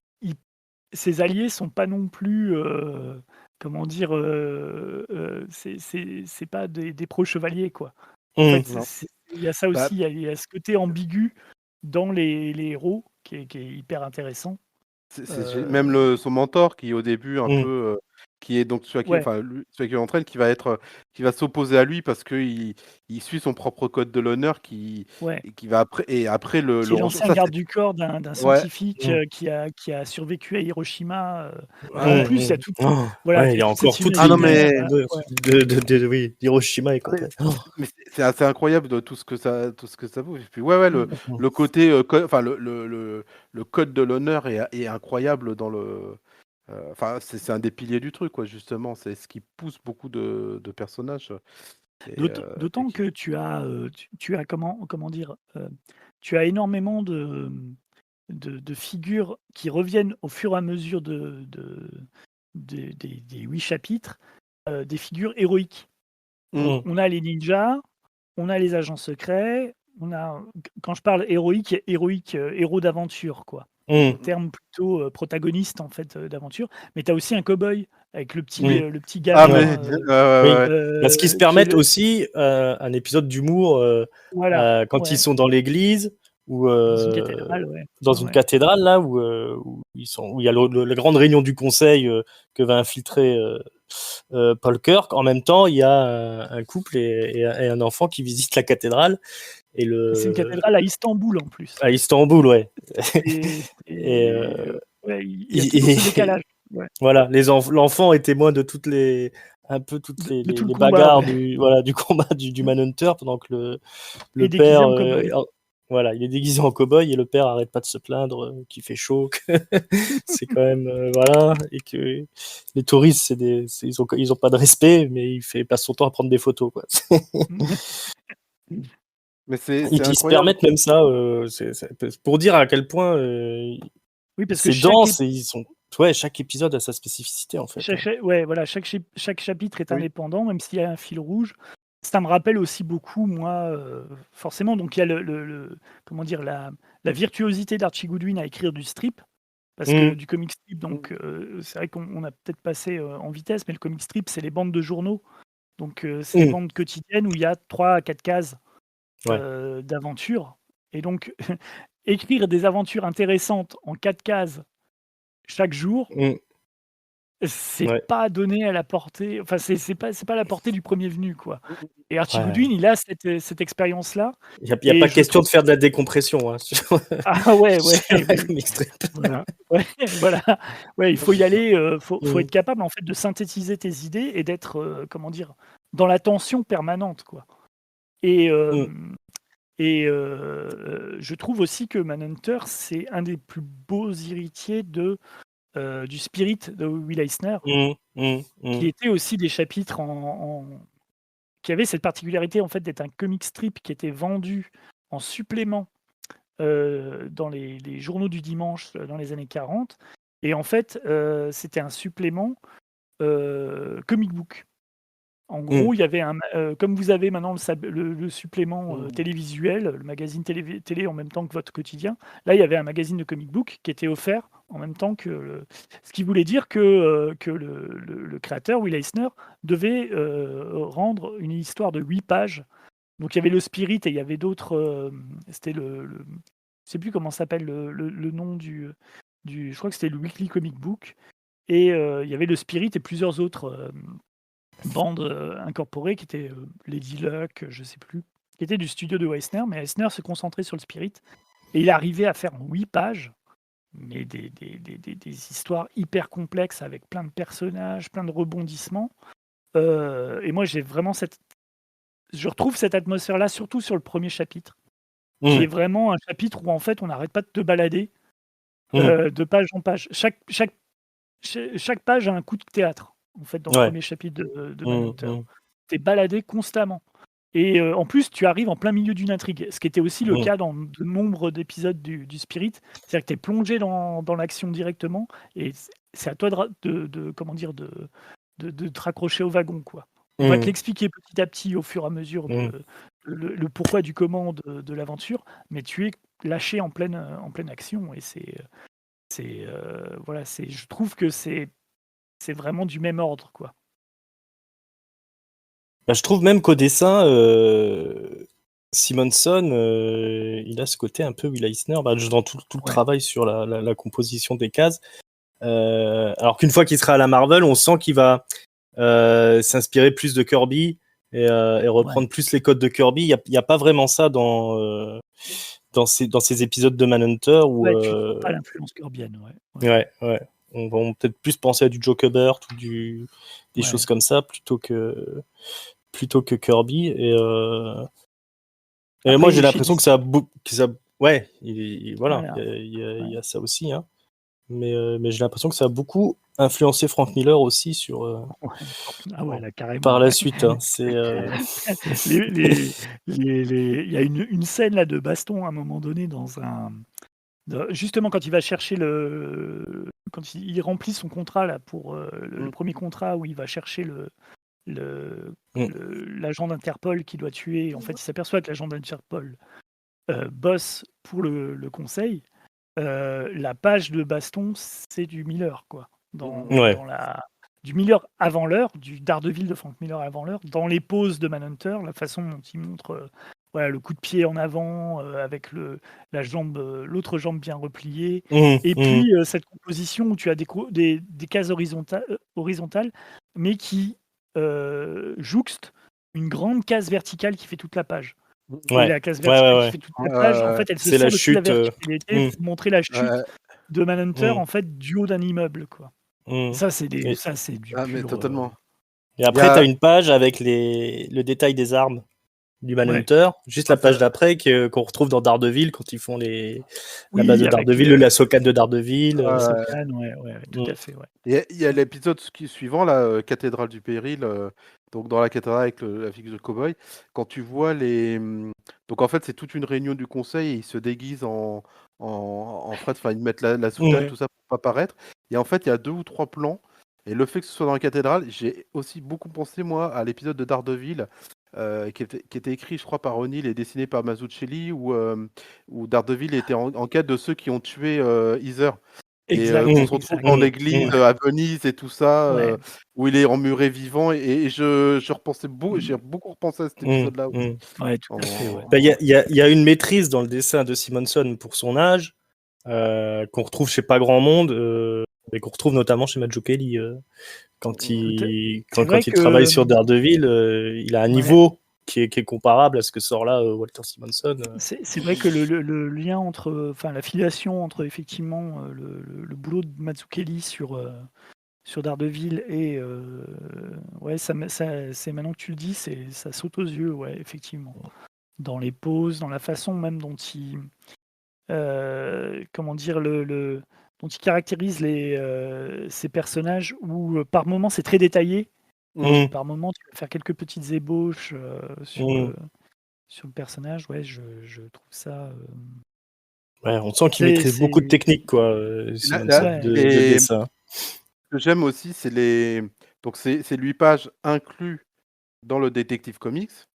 ses alliés sont pas non plus, comment dire? C'est pas des pro-chevaliers, quoi. En Mmh. fait, Non. il y a ça Bah, aussi, il y a ce côté ambigu dans les héros qui est hyper intéressant. c'est Heu, même son mentor qui au début un peu, Mmh. qui est donc celui qui ouais, enfin lui celui qui l'entraîne qui va s'opposer à lui parce qu'il suit son propre code de l'honneur ouais. qui va après le Qui est rejoint l'ancien ça garde c'est du corps d'un ouais, scientifique, Mmh. qui a survécu à Hiroshima, ouais, en ouais. plus, il y a Mmh. toute Oh, voilà, ouais, il il y y a a toute cette encore toute Ah non imaginaire, mais ouais. oui, d'Hiroshima et Ah mais compagnie. Oh. c'est assez incroyable de tout ce que ça vaut et puis ouais, Mmh. le côté, co enfin le code de l'honneur est incroyable dans enfin c'est un des piliers du truc quoi justement, c'est ce qui pousse beaucoup de personnages et D'autant qui que tu as comment dire? Tu as énormément de figures qui reviennent au fur et à mesure des 8 chapitres, des figures héroïques. Donc Mmh. on a les ninjas, on a les agents secrets, on a quand je parle héroïque, héros d'aventure, quoi. Mmh. Au terme plutôt, protagoniste, en fait, d'aventure. Mais tu as aussi un cow-boy avec Oui. le petit ah Ouais. mais gamin, bien ouais, ouais, Oui. ouais. Parce qu'ils se qui est permettent le aussi un épisode d'humour voilà, quand ils ouais, sont dans l'église ou dans une cathédrale, ouais, dans ouais, une ouais. cathédrale là où il y a la grande réunion du conseil que va infiltrer Paul Kirk. En même temps, il y a un couple et un enfant qui visite la cathédrale et Et c'est une cathédrale à Istanbul, en plus. à Istanbul, ouais. Et Ouais, il y a toujours et- ce décalage, ouais, voilà, l'enfant est témoin de un peu toutes de tout le les combat, bagarres ouais. du combat du Manhunter pendant que Et le déguisé père, en cow-boy. voilà, il est déguisé en cow-boy et le père arrête pas de se plaindre qu'il fait chaud, que c'est quand même, voilà, et que les touristes, ils ont pas de respect, mais il passe son temps à prendre des photos, quoi. Mais c'est Ils se incroyable. permettent même ça, pour dire à quel point Oui, parce que c'est chaque dense et ouais, chaque épisode a sa spécificité en fait. Ouais, voilà, chaque chapitre est Oui. indépendant, même s'il y a un fil rouge. Ça me rappelle aussi beaucoup, moi, forcément, donc il y a comment dire? La virtuosité d'Archie Goodwin à écrire du strip, parce que Mmh. du comic strip, donc c'est vrai qu'on a peut-être passé, en vitesse, mais le comic strip, c'est les bandes de journaux. Donc c'est des Mmh. bandes quotidiennes où il y a 3 à 4 cases, Ouais. d'aventures et donc écrire des aventures intéressantes en 4 cases chaque jour, Mmh. c'est Ouais. pas donné à la portée, enfin, c'est pas à la portée du premier venu, quoi. Et Archie Ouais. Goodwin, il a cette expérience-là Il y a et pas je question trouve de faire de la décompression, hein, ah ouais, ouais, sur oui, un oui, comic strip. voilà. Ouais, voilà. Ouais, il faut y aller, faut Mmh. être capable, en fait, de synthétiser tes idées et d'être, comment dire? Dans la tension permanente, quoi et Mmh. je trouve aussi que Manhunter, c'est un des plus beaux héritiers du Spirit de Will Eisner, Mmh. Mmh. Mmh. qui étaient aussi des chapitres qui avaient cette particularité, en fait, d'être un comic strip qui était vendu en supplément, dans les journaux du dimanche, dans les années 40 et en fait, c'était un supplément, comic book. En Mmh. gros, il y avait comme vous avez maintenant le supplément, Mmh. télévisuel, le magazine télé en même temps que votre quotidien. Là, il y avait un magazine de comic book qui était offert en même temps que ce qui voulait dire que le créateur, Will Eisner, devait, rendre une histoire de 8 pages. Donc il y avait le Spirit et il y avait d'autres, c'était je sais plus comment s'appelle le nom je crois que c'était le Weekly Comic Book et il y avait le Spirit et plusieurs autres, bandes, incorporées qui étaient, Lady Luck, je sais plus qui était du studio de Eisner, mais Eisner se concentrait sur le Spirit. Et il arrivait à faire en 8 pages, mais des histoires hyper complexes avec plein de personnages, plein de rebondissements. Et moi, je retrouve cette atmosphère-là, surtout sur le premier chapitre, qui est vraiment un chapitre où en fait on n'arrête pas de te balader de page en page. Chaque page a un coup de théâtre, en fait, dans le premier chapitre de Manhunter. Tu es baladé constamment. Et en plus, tu arrives en plein milieu d'une intrigue, ce qui était aussi le cas dans de nombre d'épisodes du Spirit. C'est-à-dire que tu es plongé dans l'action directement, et c'est à toi comment dire, de te raccrocher au wagon, quoi. On va te l'expliquer petit à petit au fur et à mesure le pourquoi du comment de l'aventure, mais tu es lâché en pleine action, et voilà, je trouve que c'est vraiment du même ordre, quoi. Bah, je trouve même qu'au dessin, Simonson, il a ce côté un peu Will Eisner, dans tout le travail sur la composition des cases. Alors qu'une fois qu'il sera à la Marvel, on sent qu'il va s'inspirer plus de Kirby et reprendre plus les codes de Kirby. Il y a pas vraiment ça dans ces épisodes de Manhunter où tu ne pas l'influence kirbienne. Ouais. On va peut-être plus penser à du Joe Kubert ou des choses comme ça plutôt que Kirby. Et moi, j'ai l'impression que ça ouais, voilà, il y a ça aussi, hein. Mais j'ai l'impression que ça a beaucoup influencé Frank Miller aussi sur Là, carrément. par la suite, hein. C'est il y a une scène là de baston à un moment donné justement quand il va chercher quand il remplit son contrat là pour le premier contrat où il va chercher l'agent d'Interpol qui doit tuer. En fait, il s'aperçoit que l'agent d'Interpol bosse pour le conseil. La page de baston, c'est du Miller, quoi. Du Miller avant l'heure, du Daredevil de Frank Miller avant l'heure, dans les poses de Manhunter, la façon dont il montre le coup de pied en avant avec l'autre jambe bien repliée, et puis cette composition où tu as des cases horizontales, mais qui jouxte une grande case verticale qui fait toute la page. Et la case verticale qui fait toute la page, en fait, elle se sert de la verticalité pour montrer la chute de Manhunter en fait du haut d'un immeuble, quoi. Ça c'est du mais totalement. Et après tu as une page avec le détail des armes du Manhunter, juste la page d'après qu'on retrouve dans Daredevil quand ils font la base de Daredevil, le lasso-can de Daredevil. Tout à fait. Il y a l'épisode suivant, la cathédrale du péril, donc dans la cathédrale avec la figure de cowboy. Quand tu vois donc en fait c'est toute une réunion du conseil et ils se déguisent en Fred, enfin ils mettent la soutane, tout ça pour pas paraître. Et en fait il y a 2 ou 3 plans. Et le fait que ce soit dans la cathédrale, j'ai aussi beaucoup pensé moi à l'épisode de Daredevil. Qui était écrit, je crois, par O'Neill et dessiné par Mazzucchelli, où Daredevil était en quête de ceux qui ont tué Heather. Et qu'on se retrouve dans l'église à Venise et tout ça, où il est emmuré vivant. Et j'ai beaucoup repensé à cet épisode-là aussi. Tout à fait. Il y a une maîtrise dans le dessin de Simonson pour son âge, qu'on retrouve chez pas grand monde, et qu'on retrouve notamment chez Mazzucchelli. Quand il travaille sur Daredevil, il a un niveau qui est comparable à ce que sort là Walter Simonson. C'est vrai que le lien la filiation entre effectivement le boulot de Mazzucchelli sur Daredevil et c'est maintenant que tu le dis, ça saute aux yeux, effectivement. Dans les poses, dans la façon même dont il comment dire dont il caractérise ces personnages, où par moments c'est très détaillé, par moments tu vas faire quelques petites ébauches sur le personnage. Je trouve ça on sent qu'il maîtrise beaucoup de techniques, quoi, de dessin. Ce que j'aime aussi, c'est c'est 8 pages inclus dans le Detective Comics.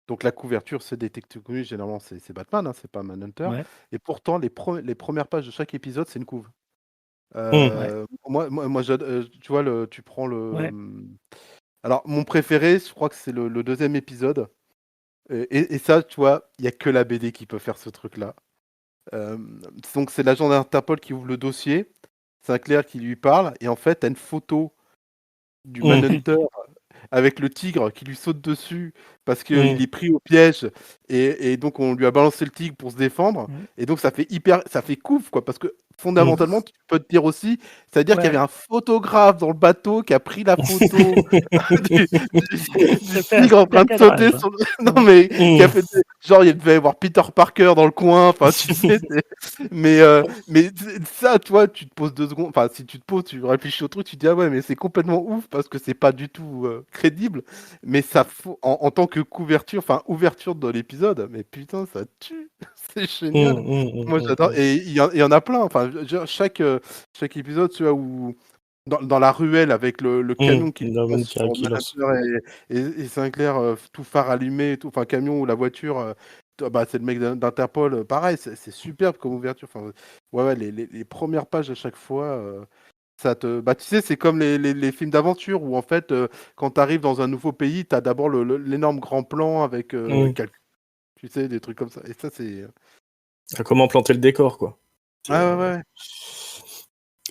Donc la couverture, c'est Detective Comics, généralement c'est Batman, hein, c'est pas Manhunter. Et pourtant, les premières pages de chaque épisode, c'est une couve. Moi tu vois, tu prends alors mon préféré, je crois que c'est le 2e épisode. Et ça, tu vois, il n'y a que la BD qui peut faire ce truc-là. Donc c'est l'agent d'Interpol qui ouvre le dossier, Sinclair qui lui parle, et en fait, t'as une photo du Manhunter avec le tigre qui lui saute dessus parce qu'il Mm. est pris au piège et donc on lui a balancé le tigre pour se défendre Mmh. et donc ça fait couf quoi parce que Mm. fondamentalement tu peux te dire aussi, c'est-à-dire qu'il y avait Ouais, un photographe dans le bateau qui a pris la photo du ça fait un tigre en super train de sauter cadrage, hein. sur le non Ouais. mais qui a Mm. fait genre il devait y avoir Peter Parker dans le coin, enfin tu sais, mais ça, toi, tu te poses 2 secondes, enfin, si tu te poses, tu réfléchis au truc, tu te dis: «Ah ouais, mais c'est complètement ouf» parce que c'est pas du tout, crédible, mais ça faut en tant que couverture, enfin, ouverture de l'épisode, mais putain, ça tue, c'est Mm. génial. Mm. Moi, Mm. j'adore Mm. et il y en a plein, enfin, je veux dire chaque épisode, tu vois, où dans la ruelle avec le camion qui passe sur Qui lance. Manhunter et Sinclair, tout phare allumé et tout, enfin, camion ou la voiture, bah, c'est le mec d'Interpol, pareil, c'est superbe comme ouverture, enfin, ouais, les 1res pages à chaque fois, ça te bah, tu sais, c'est comme les films d'aventure où en fait, quand tu arrives dans un nouveau pays, tu as d'abord l'énorme grand plan avec, Mm. tu sais, des trucs comme ça et ça, c'est Comment planter le décor, quoi. C'est, ouais, ouais, ouais.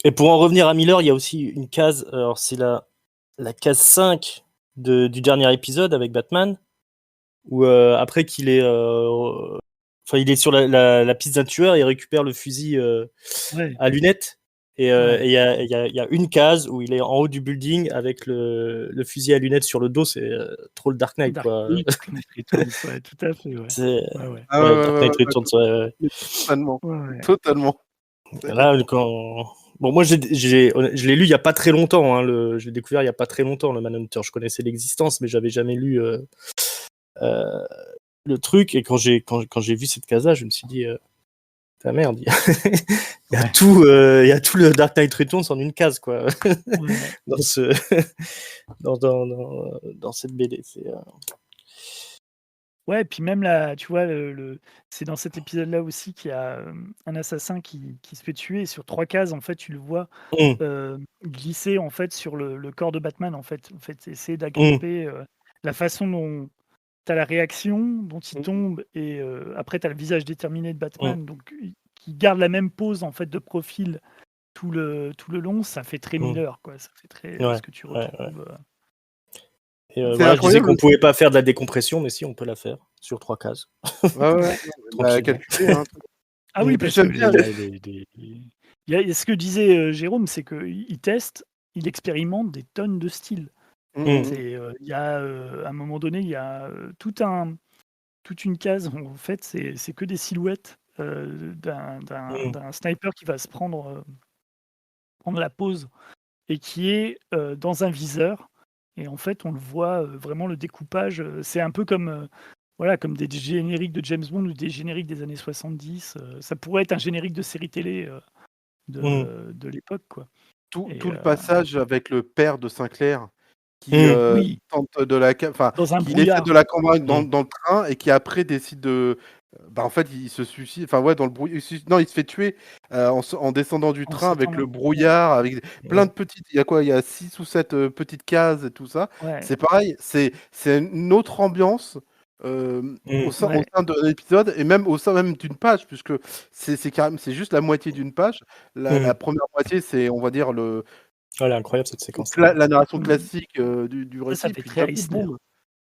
Et pour en revenir à Miller, il y a aussi une case, alors c'est la case 5 du dernier épisode avec Batman, où après qu'il est, enfin il est sur la piste d'un tueur, il récupère le fusil Ouais, à lunettes, et ouais. il y a une case où il est en haut du building avec le fusil à lunettes sur le dos, c'est trop le Dark Knight, Dark quoi. Knight Returns, ouais, tout à fait, ouais. C'est Ouais, ouais. Ah ouais, ouais, ouais, Dark ouais, Knight ouais, ouais, Returns, ouais, ouais. mais totalement, Ouais, ouais. totalement. Là, bon, moi, je l'ai lu il y a pas très longtemps, hein, je l'ai découvert il y a pas très longtemps, le Manhunter. Je connaissais l'existence, mais j'avais jamais lu euh, le truc. Et quand j'ai vu cette case-là, je me suis dit, ta merde, il y a Ouais, tout, il y a tout le Dark Knight Returns en une case, quoi, ouais. dans ce, dans cette BD. Ouais, puis même là, tu vois, c'est dans cet épisode-là aussi qu'il y a un assassin qui se fait tuer. Et sur 3 cases, en fait, tu le vois Hum, glisser en fait sur le corps de Batman. En fait, essayer hum, d'agripper la façon dont tu as la réaction, dont il Mmh tombe, et après, tu as le visage déterminé de hum, Batman, donc qui garde la même pose en fait de profil tout le long. Ça fait très hum. Miller, quoi. Ça fait très Ouais, ce que tu ouais, ouais. retrouves. Et Ouais. C'est voilà, je disais incroyable qu'on aussi. pouvait pas faire de la décompression, mais si, on peut la faire sur 3 cases, Ouais, ouais, ouais, bah, tranquillement. calculé, hein. Ah Hum, oui, Et puis parce que j'aime les bien il y a ce que disait, Jérôme, c'est qu'il teste, il expérimente des tonnes de styles. hum, mmh. Il y a, à un moment donné, il y a, toute une case où en fait, c'est que des silhouettes, hum, d'un sniper qui va se prendre la pose et qui est, dans un viseur, et en fait, on le voit, vraiment le découpage, c'est un peu comme, voilà, comme des génériques de James Bond ou des génériques des années 70, ça pourrait être un générique de série télé, hum, de l'époque, quoi. Et Tout le passage avec le père de Sinclair qui, hum, oui, tente de la enfin, dans un qui essaie de brouillard. la convaincre dans hum, dans le train et qui après décide de bah, en fait, il se suicide, enfin, ouais, dans le brouillard, non, il se fait tuer, en descendant du En train avec le s'attendant, ouais, brouillard, avec plein hum, de petites il y a quoi? Il y a 6 ou 7 petites cases et tout ça. ouais, C'est pareil, c'est une autre ambiance, hum, au ouais. sein de l'épisode et même au sein même d'une page puisque c'est carrément c'est juste la moitié d'une page. La hum. 1re moitié, c'est on va dire Ah, elle est incroyable cette séquence-là. la narration Mmh. classique, du Ça récit, fait puis très d'un coup, Eisner. boum!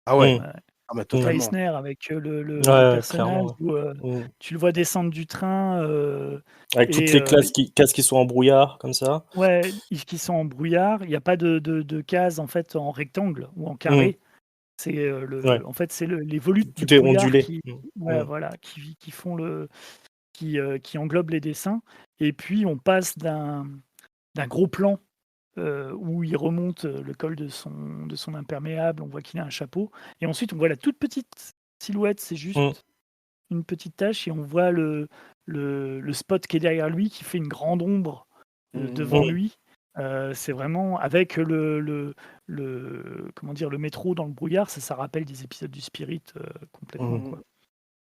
Ah ouais, Hum, Ouais. ah bah Très hum. totalement. Eisner avec, le Ouais, personnage clairement, ouais. où, Hum. tu le vois descendre du train, Avec toutes et les cases qui sont en brouillard, comme ça. ouais, qui sont en brouillard. Il y a pas de cases, en fait, en rectangle ou en Hum, carré. C'est, ouais, en fait, c'est les volutes du tout est brouillard ondulé. qui, Hum, ouais, hum, voilà, qui font qui englobent les dessins, et puis on passe d'un gros plan, où il remonte, le col de son imperméable, on voit qu'il a un chapeau, et ensuite on voit la toute petite silhouette, c'est hum, juste une petite tache, et on voit le spot qui est derrière lui, qui fait une grande ombre, Mmh. devant hum, lui. C'est vraiment avec comment dire? Le métro dans le brouillard, ça rappelle des épisodes du Spirit, complètement, hum, quoi. quoi.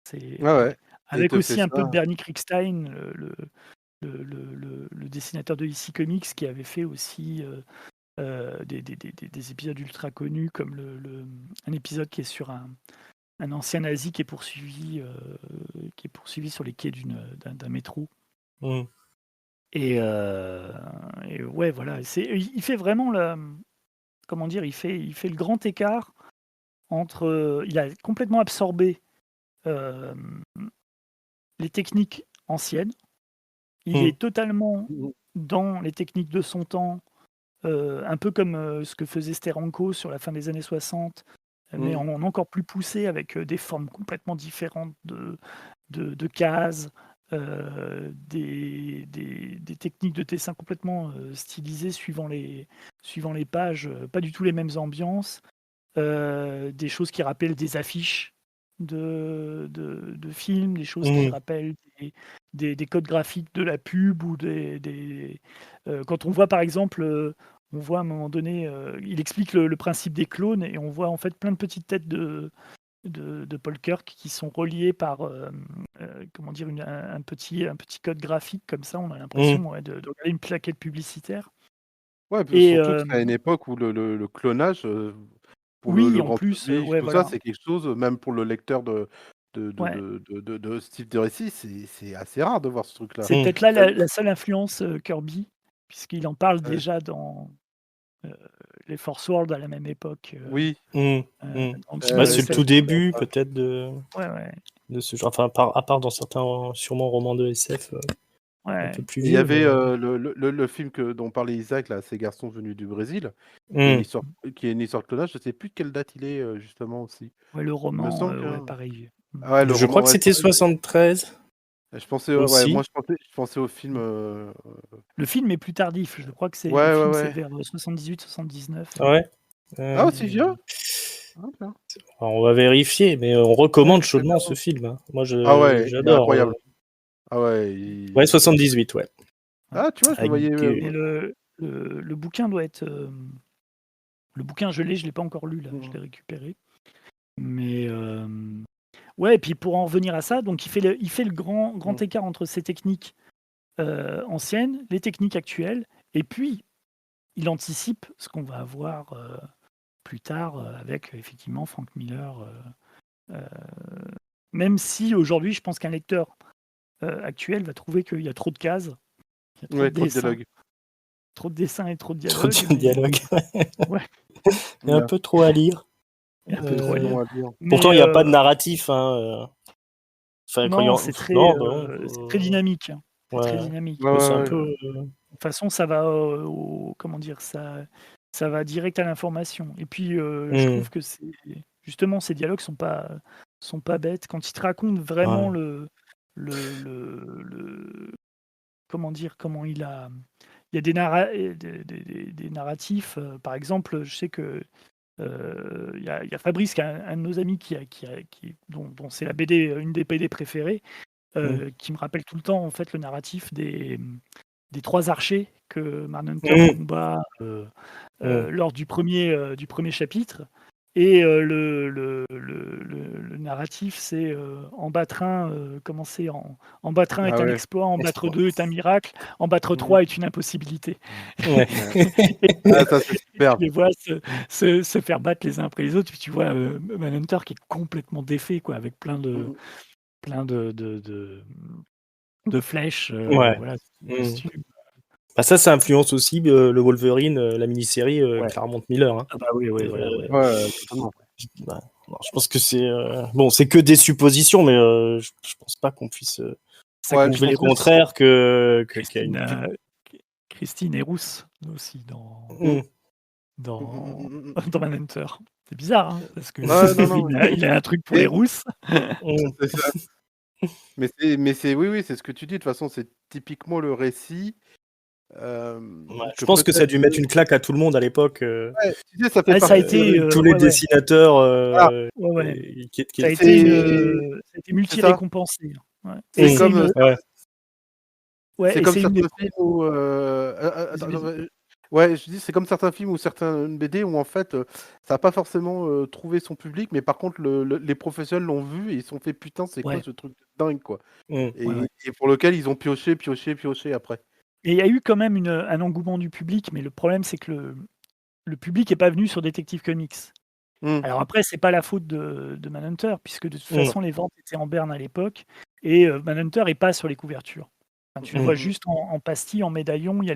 C'est Ouais, ouais, et il avec te fait aussi un peu de ça. Bernie Krigstein, le dessinateur de EC Comics, qui avait fait aussi, des épisodes ultra connus, comme un épisode qui est sur un ancien nazi qui est poursuivi sur les quais d'un métro. Et, ouais, voilà, il fait vraiment comment dire, il fait le grand écart entre. Il a complètement absorbé euh, les techniques anciennes. Il est totalement dans les techniques de son temps, un peu comme ce que faisait Steranko sur la fin des années 60, mais en encore plus poussé avec des formes complètement différentes de cases, des techniques de dessin complètement stylisées suivant les pages, pas du tout les mêmes ambiances, des choses qui rappellent des affiches de films, des choses qui rappellent des codes graphiques de la pub ou quand on voit par exemple, on voit à un moment donné, il explique le principe des clones et on voit en fait plein de petites têtes de Paul Kirk qui sont reliées par comment dire un petit code graphique comme ça. On a l'impression de regarder une plaquette publicitaire. Ouais, Et surtout que c'est à une époque où le clonage, pour oui, le en grand plus, public, ouais, tout ça, voilà. c'est quelque chose, même pour le lecteur de Ouais. ce type de récit, c'est assez rare de voir ce truc-là. C'est peut-être là la seule influence Kirby, puisqu'il en parle Ouais. déjà dans les Force World à la même époque. Oui. Donc c'est le tout début, ouais. peut-être, Ouais. de ce genre. Enfin, à part dans certains, sûrement, romans de SF un peu plus Il y vieux. avait mais- le film dont parlait Isaac, là, Ces garçons venus du Brésil, qui est une histoire de clonage. Je sais plus de quelle date il est, justement, aussi. Ouais, le Il me roman, semble que... ouais, pareil. Ah ouais, le Je roman, crois que ouais, c'était pareil. 73 Je pensais, aussi. moi, je pensais au film. Le film est plus tardif. Je crois que le Ouais, film, ouais, c'est ouais. vers 78-79. Ouais. Ah, aussi vieux? Ah, tiens. Alors, on va vérifier, mais on recommande chaudement ce d'accord. film. Hein. Moi, Ah ouais, il est j'adore. incroyable. Ah ouais. Ouais, 78, ouais. Ah, tu vois, je le Avec, voyais. Mais le bouquin doit être. Le bouquin, je l'ai pas encore lu là. Je l'ai récupéré. Mais ouais, et puis pour en revenir à ça, donc il fait le grand écart entre ces techniques anciennes, les techniques actuelles, et puis il anticipe ce qu'on va avoir plus tard avec effectivement Frank Miller. Même si aujourd'hui, je pense qu'un lecteur actuel va trouver qu'il y a trop de cases, il y a trop Ouais, de trop de dessins, dialogue. trop de dessins et trop de trop dialogues. de dialogue. Ouais, Il y a un peu trop à lire. il y a un peu trop à C'est lire. long à dire. Pourtant, il Mais n'y a pas de narratif. Hein. Enfin, quand il y non, en... c'est très Non, dynamique. Hein. C'est très ouais. dynamique. Ouais, C'est un ouais, peu. De toute façon, ça va comment dire, ça va direct à l'information. Et puis, je trouve que justement ces dialogues sont pas bêtes quand il te raconte vraiment Ouais. le comment dire, il y a des narratifs. Par exemple, je sais que il y a Fabrice, qui est un de nos amis dont c'est une des BD préférées, qui me rappelle tout le temps en fait le narratif des trois archers que Manhunter combat lors du premier chapitre. Et le narratif, c'est en battre un, commencer en battre un est Ah un ouais. exploit, en battre deux est un miracle, en battre trois est une impossibilité. Ouais. Ah, ça, c'est Tu superbe. les vois se faire battre les uns après les autres, puis tu vois Manhunter qui est complètement défait, quoi, avec plein de flèches, Ouais. voilà, de costumes. Bah, ça influence aussi le Wolverine, la mini-série Ouais. Claremont Miller. Hein. Ah bah oui, voilà. Ouais. Ouais, totalement. Bah, non, je pense que c'est bon, c'est que des suppositions, mais je pense pas qu'on puisse Ça Ouais, prouver le Christine Rousse. contraire qu'il y a une. Christine est rousse aussi dans Mm. Manhunter. C'est bizarre, hein, parce que Ouais, non. il a un truc pour les rousses. C'est ça. Mais oui, c'est ce que tu dis. De toute façon, c'est typiquement le récit. Ouais, je Que pense que ça a peut-être. dû mettre une claque à tout le monde à l'époque. Ouais, tu sais, ça fait Ah, ça a partie. été Tous les ouais. dessinateurs Voilà. Ouais. qui Ça a C'est été multi-récompensé. Ouais. c'est Et c'est comme une c'est comme une des certains films où ouais, je dis c'est comme certains films ou certaines BD où en fait ça n'a pas forcément trouvé son public, mais par contre les professionnels l'ont vu et ils se sont fait putain c'est quoi ouais. ce truc de dingue quoi. Mm. Ouais. Et pour lequel ils ont pioché après. Et il y a eu quand même un engouement du public, mais le problème c'est que le public n'est pas venu sur Detective Comics. Alors après, c'est pas la faute de Manhunter, puisque de toute façon, les ventes étaient en berne à l'époque, et Manhunter est pas sur les couvertures. Enfin, tu le vois juste en pastille, en médaillon, il y a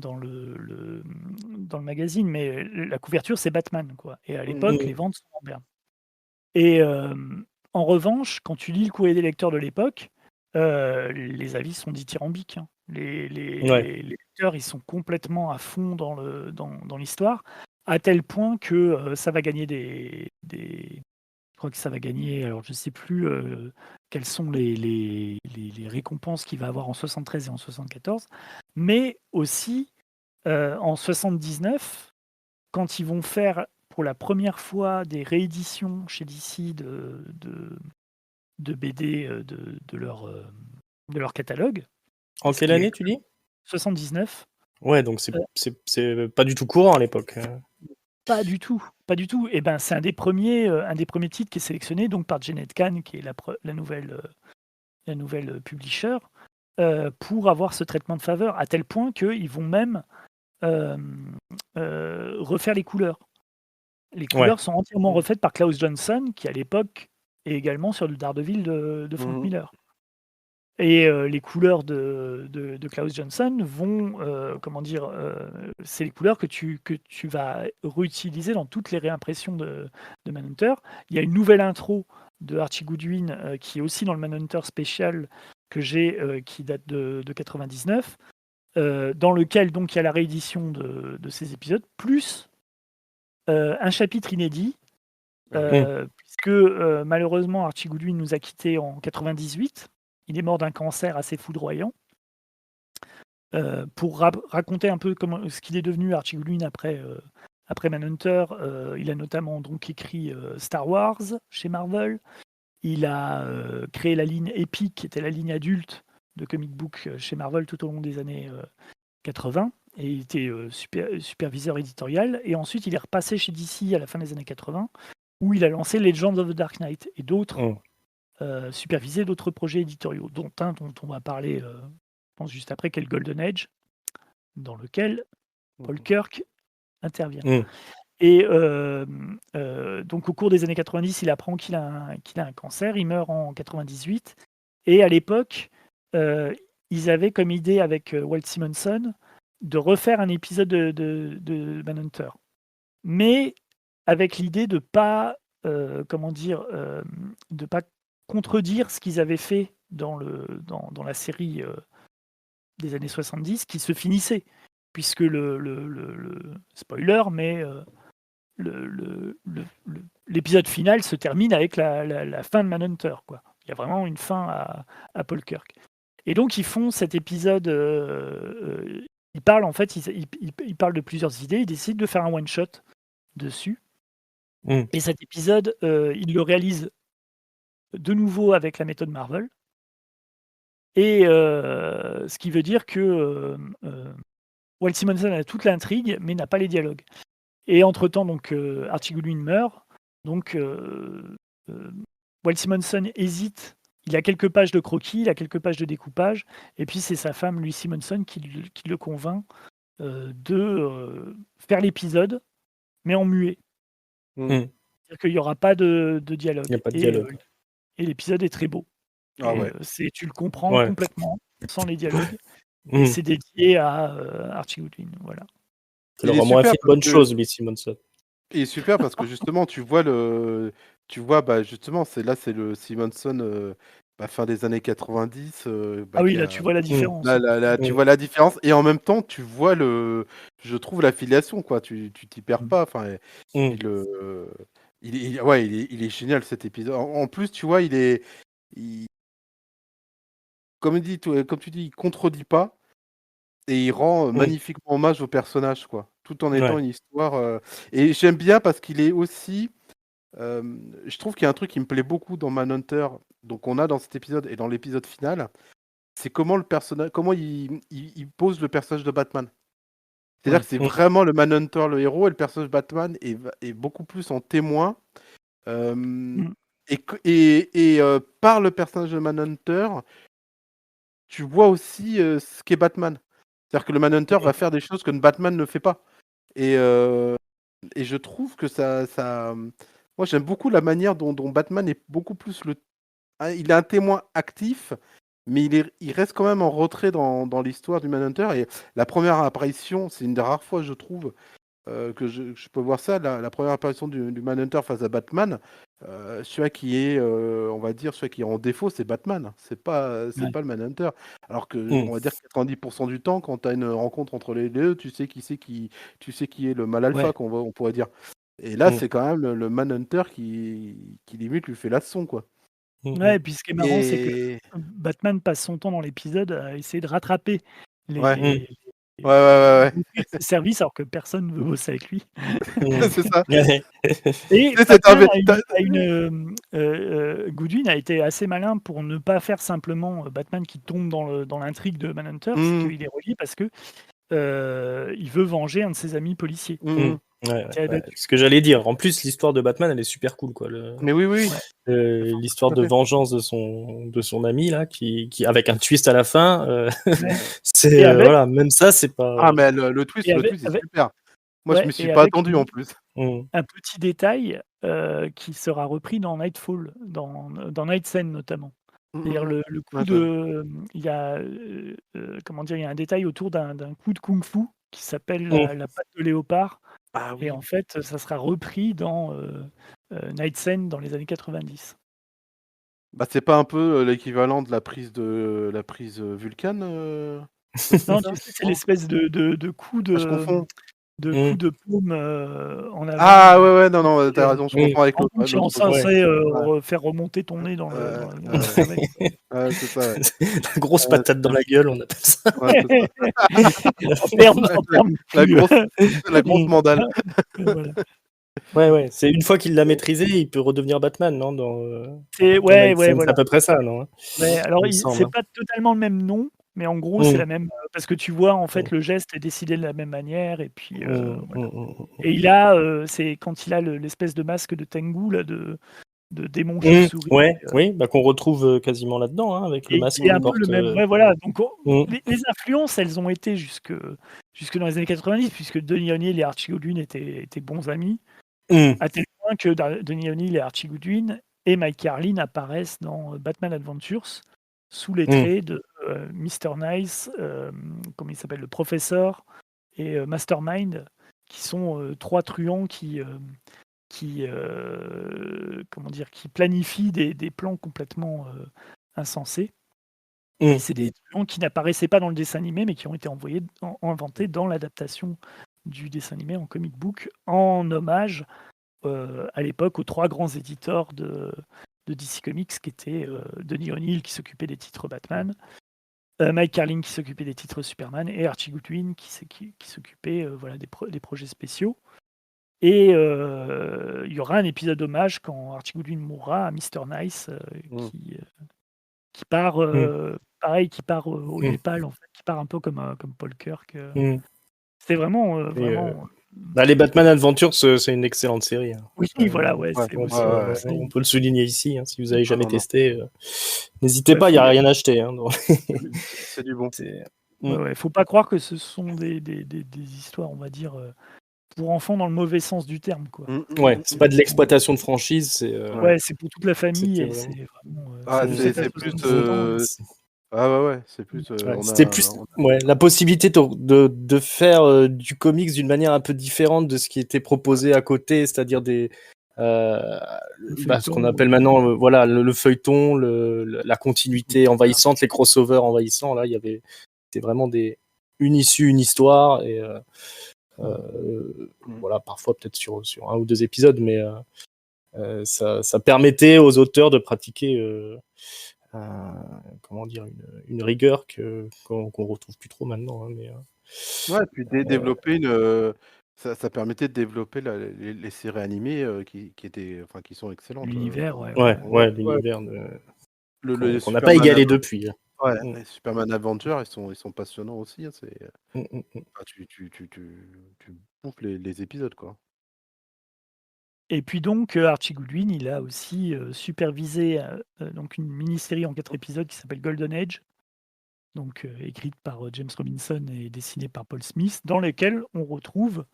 dans le magazine, mais la couverture, c'est Batman, quoi. Et à l'époque, les ventes sont en berne. Et en revanche, quand tu lis le courrier des lecteurs de l'époque, les avis sont dithyrambiques, hein. Les lecteurs, ils sont complètement à fond dans l'histoire, à tel point que ça va gagner je crois que ça va gagner, alors je ne sais plus quelles sont les récompenses qu'il va avoir en 73 et en 74, mais aussi en 79, quand ils vont faire pour la première fois des rééditions chez DC de BD de leur catalogue. En quelle année, tu dis? 79. Ouais, donc c'est pas du tout courant à l'époque. Pas du tout, pas du tout. Et ben, c'est un des premiers titres qui est sélectionné donc par Jeanette Kahn, qui est la nouvelle publisher, pour avoir ce traitement de faveur, à tel point qu'ils vont même refaire les couleurs. Les couleurs sont entièrement refaites par Klaus Johnson, qui à l'époque est également sur le Daredevil de Frank Miller. Et les couleurs de Klaus Johnson vont, c'est les couleurs que tu vas réutiliser dans toutes les réimpressions de Manhunter. Il y a une nouvelle intro de Archie Goodwin qui est aussi dans le Manhunter spécial que j'ai, qui date de 99, dans lequel donc il y a la réédition de ces épisodes, plus un chapitre inédit, puisque malheureusement Archie Goodwin nous a quittés en 98. Il est mort d'un cancer assez foudroyant. Pour raconter un peu ce qu'il est devenu, Archie Goodwin, après Manhunter, il a notamment donc écrit Star Wars chez Marvel. Il a créé la ligne Epic, qui était la ligne adulte de comic book chez Marvel tout au long des années 80. Et il était superviseur éditorial. Et ensuite, il est repassé chez DC à la fin des années 80, où il a lancé Legends of the Dark Knight et d'autres. Superviser d'autres projets éditoriaux, dont un dont on va parler, je pense juste après, qui est le Golden Age, dans lequel Paul Kirk intervient. Et donc au cours des années 90, il apprend qu'il a un cancer, il meurt en 98, et à l'époque, ils avaient comme idée avec Walt Simonson de refaire un épisode de Manhunter, mais avec l'idée de pas, de pas contredire ce qu'ils avaient fait dans la série des années 70, qui se finissait, puisque le spoiler, mais l'épisode final se termine avec la fin de Manhunter, quoi. Il y a vraiment une fin à Paul Kirk. Et donc ils font cet épisode, ils parlent en fait, ils parlent de plusieurs idées, ils décident de faire un one-shot dessus. Et cet épisode, ils le réalisent de nouveau avec la méthode Marvel. Et ce qui veut dire que Walt Simonson a toute l'intrigue, mais n'a pas les dialogues. Et entre-temps, donc, Archie Goodwin meurt. Donc, Walt Simonson hésite. Il a quelques pages de croquis, il a quelques pages de découpage. Et puis, c'est sa femme, Louise Simonson, qui le convainc de faire l'épisode, mais en muet. C'est-à-dire qu'il n'y aura pas de dialogue. Il n'y a pas de dialogue. Et l'épisode est très beau. Tu le comprends complètement, sans les dialogues. Et c'est dédié à Archie Goodwin. Voilà. Ça leur a moins fait de bonnes choses, lui, Simonson. Il est super parce que justement, tu vois, justement, c'est le Simonson fin des années 90. Là, tu vois la différence. Là, tu vois la différence. Et en même temps, tu vois je trouve l'affiliation, quoi. Tu t'y perds pas. Enfin, il est génial, cet épisode. En plus, tu vois, comme tu dis, il contredit pas et il rend magnifiquement hommage au personnage, quoi, tout en étant une histoire. Et j'aime bien parce qu'il est aussi. Je trouve qu'il y a un truc qui me plaît beaucoup dans Manhunter, donc on a dans cet épisode et dans l'épisode final, c'est comment il pose le personnage de Batman. C'est-à-dire que c'est vraiment le Manhunter le héros, et le personnage de Batman est beaucoup plus en témoin. Et par le personnage de Manhunter, tu vois aussi ce qu'est Batman. C'est-à-dire que le Manhunter va faire des choses que Batman ne fait pas. Et je trouve que ça. Moi, j'aime beaucoup la manière dont Batman est beaucoup plus il est un témoin actif, mais il reste quand même en retrait dans l'histoire du Manhunter. Et la première apparition, c'est une des rares fois, je trouve, que je peux voir ça, la première apparition du Manhunter face à Batman. Celui qui est, on va dire, celui qui est en défaut, c'est Batman. C'est pas Ouais. le Manhunter. Alors que, Mm. on va dire que 90% du temps, quand tu as une rencontre entre les deux, tu sais qui est le mal alpha, Ouais. on pourrait dire. Et là, Mm. c'est quand même le Manhunter qui limite lui fait la leçon, quoi. Mm. Ouais, et puis ce qui est marrant, c'est que Et Batman passe son temps dans l'épisode à essayer de rattraper ouais, Mm. les ouais. d'offrir ses services alors que personne ne veut bosser avec lui. Mm. C'est ça. Ouais. Et Tu sais, Batman Goodwin a été assez malin pour ne pas faire simplement Batman qui tombe dans l'intrigue de Manhunter, c'est Mmh, qu'il est relié parce que il veut venger un de ses amis policiers. mmh. Qui a battu. Ce que j'allais dire. En plus, l'histoire de Batman, elle est super cool, quoi. Mais oui. Ouais. L'histoire Tout à de fait. vengeance de son ami là, qui avec un twist à la fin. Ouais. C'est Et avec, voilà, même ça, c'est pas. Ah, mais le twist et le avec, twist est avec- super. Moi, je ouais, me suis et pas avec attendu en plus. Mm. un petit détail qui sera repris dans Nightfall, dans Night Scene notamment. C'est-à-dire le coup Ouais, de, il y a, comment dire, il y a un détail autour d'un coup de kung-fu qui s'appelle Mm. la patte de léopard, Ah et oui. en fait, ça sera repris dans Night Scene dans les années 90. Bah, c'est pas un peu, l'équivalent de la prise Vulcan, c'est Non, ça? tu sais, c'est Non? l'espèce de coup Ah, je confonds. Mm. paume en Ah avant, ouais, non, tu et, as raison, je Mm. confonds avec en l'autre, gros, qui est l'autre truc. Ouais. censé Ouais, faire remonter ton nez ouais, dans ouais, la cervelle. ouais, c'est ça, ouais. La grosse Ouais, patate dans la gueule, on appelle ça. ouais, c'est ça. En termes La plus, grosse Mm. mandale. voilà. Ouais. C'est une fois qu'il l'a maîtrisé, il peut redevenir Batman, non? C'est Dans Night ouais, Scene, c'est à voilà. peu près ça, non? Ouais, alors Il me semble, c'est hein. pas totalement le même nom, mais en gros, c'est Mm. la même, parce que tu vois, en Mm. fait, le geste est décidé de la même manière, et puis, Mm. voilà. Mm. Et il a, c'est quand il a l'espèce de masque de Tengu là, de démon Mm. chauve-souris, Ouais, oui, bah, qu'on retrouve quasiment là-dedans, hein, avec le et masque qui est qu'il un peu le porte. même, ouais, voilà, donc Mm. les influences, elles ont été jusque dans les années 90, puisque Denis O'Neill et Archie Goodwin étaient bons amis, Mm. à tel point que Denis O'Neill et Archie Goodwin et Mike Carlin apparaissent dans Batman Adventures sous les Mm. traits de Mr. Nice, comment il s'appelle, le professeur, et Mastermind, qui sont trois truands comment dire, qui planifient des plans complètement insensés. Mm. Et c'est des truands qui n'apparaissaient pas dans le dessin animé, mais qui ont été inventés dans l'adaptation du dessin animé en comic book, en hommage à l'époque aux trois grands éditeurs de DC Comics, qui étaient Denis O'Neill qui s'occupait des titres Batman, Mike Carlin qui s'occupait des titres Superman, et Archie Goodwin qui s'occupait voilà, des projets spéciaux. Et il y aura un épisode hommage quand Archie Goodwin mourra à Mr. Nice, Mm. qui part, Mm. pareil, qui part au Mm. Népal, en fait, qui part un peu comme Paul Kirk. Mm. C'était vraiment, Et, vraiment. bah, les Batman Adventures, c'est une excellente série, hein. Oui, voilà, ouais, Ouais, c'est ouais, aussi. ouais. On peut le souligner ici, hein, si vous avez Ah jamais non. testé. N'hésitez Ouais, pas, il n'y a rien à acheter, hein, donc, C'est du bon. ouais, faut pas croire que ce sont des histoires, on va dire, pour enfants dans le mauvais sens du terme, quoi. Ouais, c'est pas de l'exploitation de franchise, c'est Ouais, c'est pour toute la famille, c'était et vraiment. c'est vraiment. Ah, Ça Mm. date à c'est plus, 77 ans. ouais, c'est plus, Ouais, on c'était a plus la possibilité de faire du comics d'une manière un peu différente de ce qui était proposé à côté, c'est-à-dire euh, ce qu'on Feuilleton, appelle maintenant voilà, le feuilleton, la continuité envahissante, les crossovers envahissants. Là, c'était vraiment une issue, une histoire, et voilà, parfois peut-être sur un ou deux épisodes, mais ça permettait aux auteurs de pratiquer comment dire, une rigueur qu'on retrouve plus trop maintenant, hein, mais ouais, puis développer ça permettait de développer les séries animées, qui sont excellentes. l'univers, ouais. ouais, Ouais, l'univers le qu'on n'a pas Superman égalé depuis, hein. ouais, Mm. les Superman Adventure, ils sont passionnants aussi, hein, Mm, mm, mm. tu bouffes les épisodes, quoi. Et puis donc, Archie Goodwin, il a aussi supervisé donc une mini-série en 4 épisodes qui s'appelle Golden Age, donc écrite par James Robinson et dessinée par Paul Smith, dans lesquels on retrouve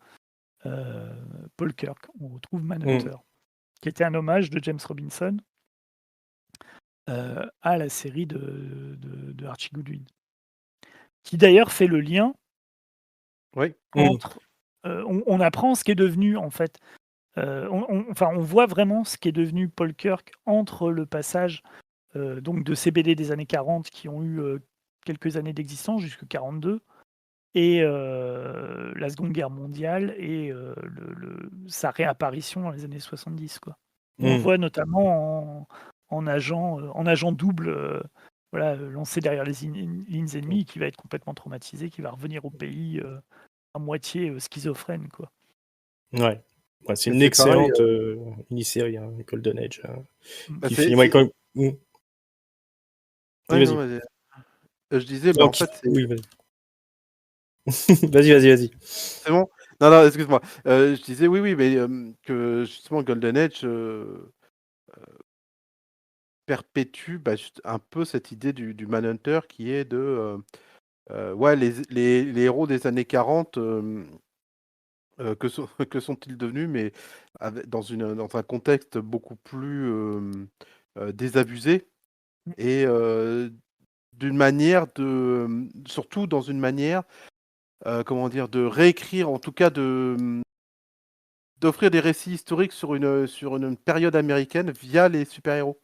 Paul Kirk, on retrouve Manhunter, qui était un hommage de James Robinson à la série de Archie Goodwin. Qui d'ailleurs fait le lien Oui. entre. On apprend ce qui est devenu, en fait. On voit vraiment ce qui est devenu Paul Kirk entre le passage donc de ces BD des années 40 qui ont eu quelques années d'existence, jusqu'à 42, et la Seconde Guerre mondiale et sa réapparition dans les années 70, quoi. On le voit notamment en agent double, voilà, lancé derrière les lignes ennemies, qui va être complètement traumatisé, qui va revenir au pays à moitié schizophrène, quoi. Ouais. Ouais, c'est Et une c'est pareil. excellente mini-série, hein, Golden Age, Bah, qui c'est, finit. Ouais, c'est- Vas-y, Ouais, non, vas-y. vas-y. Je disais, bah, Non, en fait, c'est Oui, vas-y. Vas-y. c'est bon. Non, non, excuse-moi. Je disais, oui, oui, mais que justement, Golden Age perpétue bah, un peu cette idée du Manhunter qui est de. Ouais, les héros des années 40, que sont-ils devenus, mais dans un contexte beaucoup plus désabusé et d'une manière surtout dans une manière, comment dire, de réécrire, en tout cas d'offrir des récits historiques sur une période américaine via les super-héros.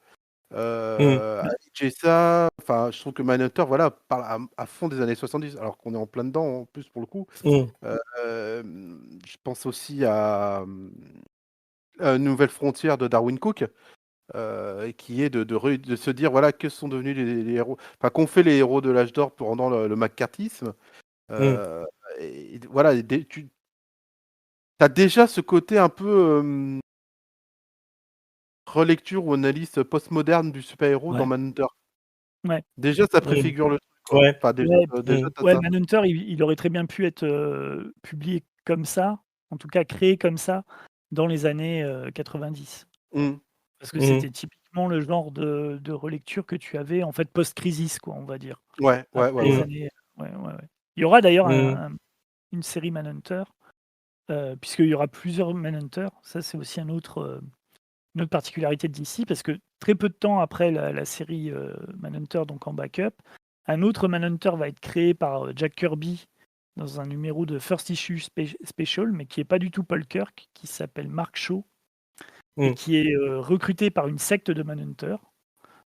Ça, enfin, je trouve que Manhunter, voilà, parle à fond des années 70, alors qu'on est en plein dedans, en plus, pour le coup. Je pense aussi à Nouvelle Frontière de Darwin Cook, qui est de se dire, voilà, que sont devenus les héros, enfin, qu'ont fait les héros de l'âge d'or pendant le McCarthyisme. Euh, et voilà, tu as déjà ce côté un peu relecture ou analyse postmoderne du super-héros dans Ouais. Manhunter. Ouais. Déjà, ça préfigure le truc, quoi. Ouais. Enfin, déjà, Ouais, déjà t'as ouais, ça. Manhunter, il aurait très bien pu être publié comme ça, en tout cas créé comme ça, dans les années 90. Mmh. Parce que c'était typiquement le genre de relecture que tu avais, en fait, post-crisis, quoi, on va dire. Ouais, ouais, Après ouais, les ouais. années. Ouais, ouais, ouais. Il y aura d'ailleurs une série Manhunter, puisqu'il y aura plusieurs Manhunter. Ça, c'est aussi une autre particularité de DC, parce que très peu de temps après la série Manhunter, donc en backup, un autre Manhunter va être créé par Jack Kirby dans un numéro de First Issue Special, mais qui n'est pas du tout Paul Kirk, qui s'appelle Mark Shaw, et qui est recruté par une secte de Manhunter,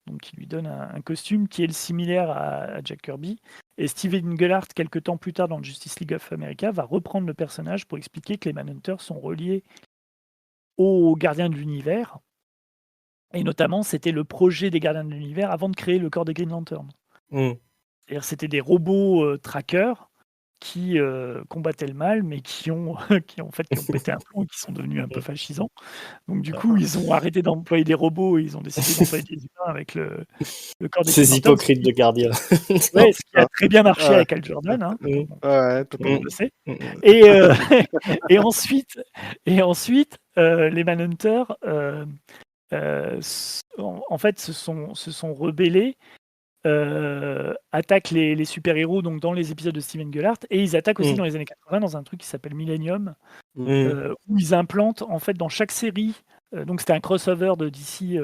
donc qui lui donne un costume qui est le similaire à Jack Kirby. Et Steven Gellhart, quelques temps plus tard dans Justice League of America, va reprendre le personnage pour expliquer que les Manhunters sont reliés aux gardiens de l'univers. Et notamment, c'était le projet des gardiens de l'univers avant de créer le corps des Green Lantern. C'est-à-dire, c'était des robots trackers qui combattaient le mal, mais qui ont pété un plomb et qui sont devenus un peu fascisants. Donc du coup, ils ont arrêté d'employer des robots et ils ont décidé d'employer des humains avec le corps des Green Ces Lantern. hypocrites de gardiens. Ouais, ce qui a très bien marché Ouais, avec Hal Jordan, hein, ouais, tout le monde totalement. le sait. Et, et ensuite, les Manhunters, en fait, se sont rebellés, attaquent les super-héros donc dans les épisodes de Steven Gellhart, et ils attaquent aussi dans les années 80 dans un truc qui s'appelle Millennium, où ils implantent en fait dans chaque série. Donc c'était un crossover de DC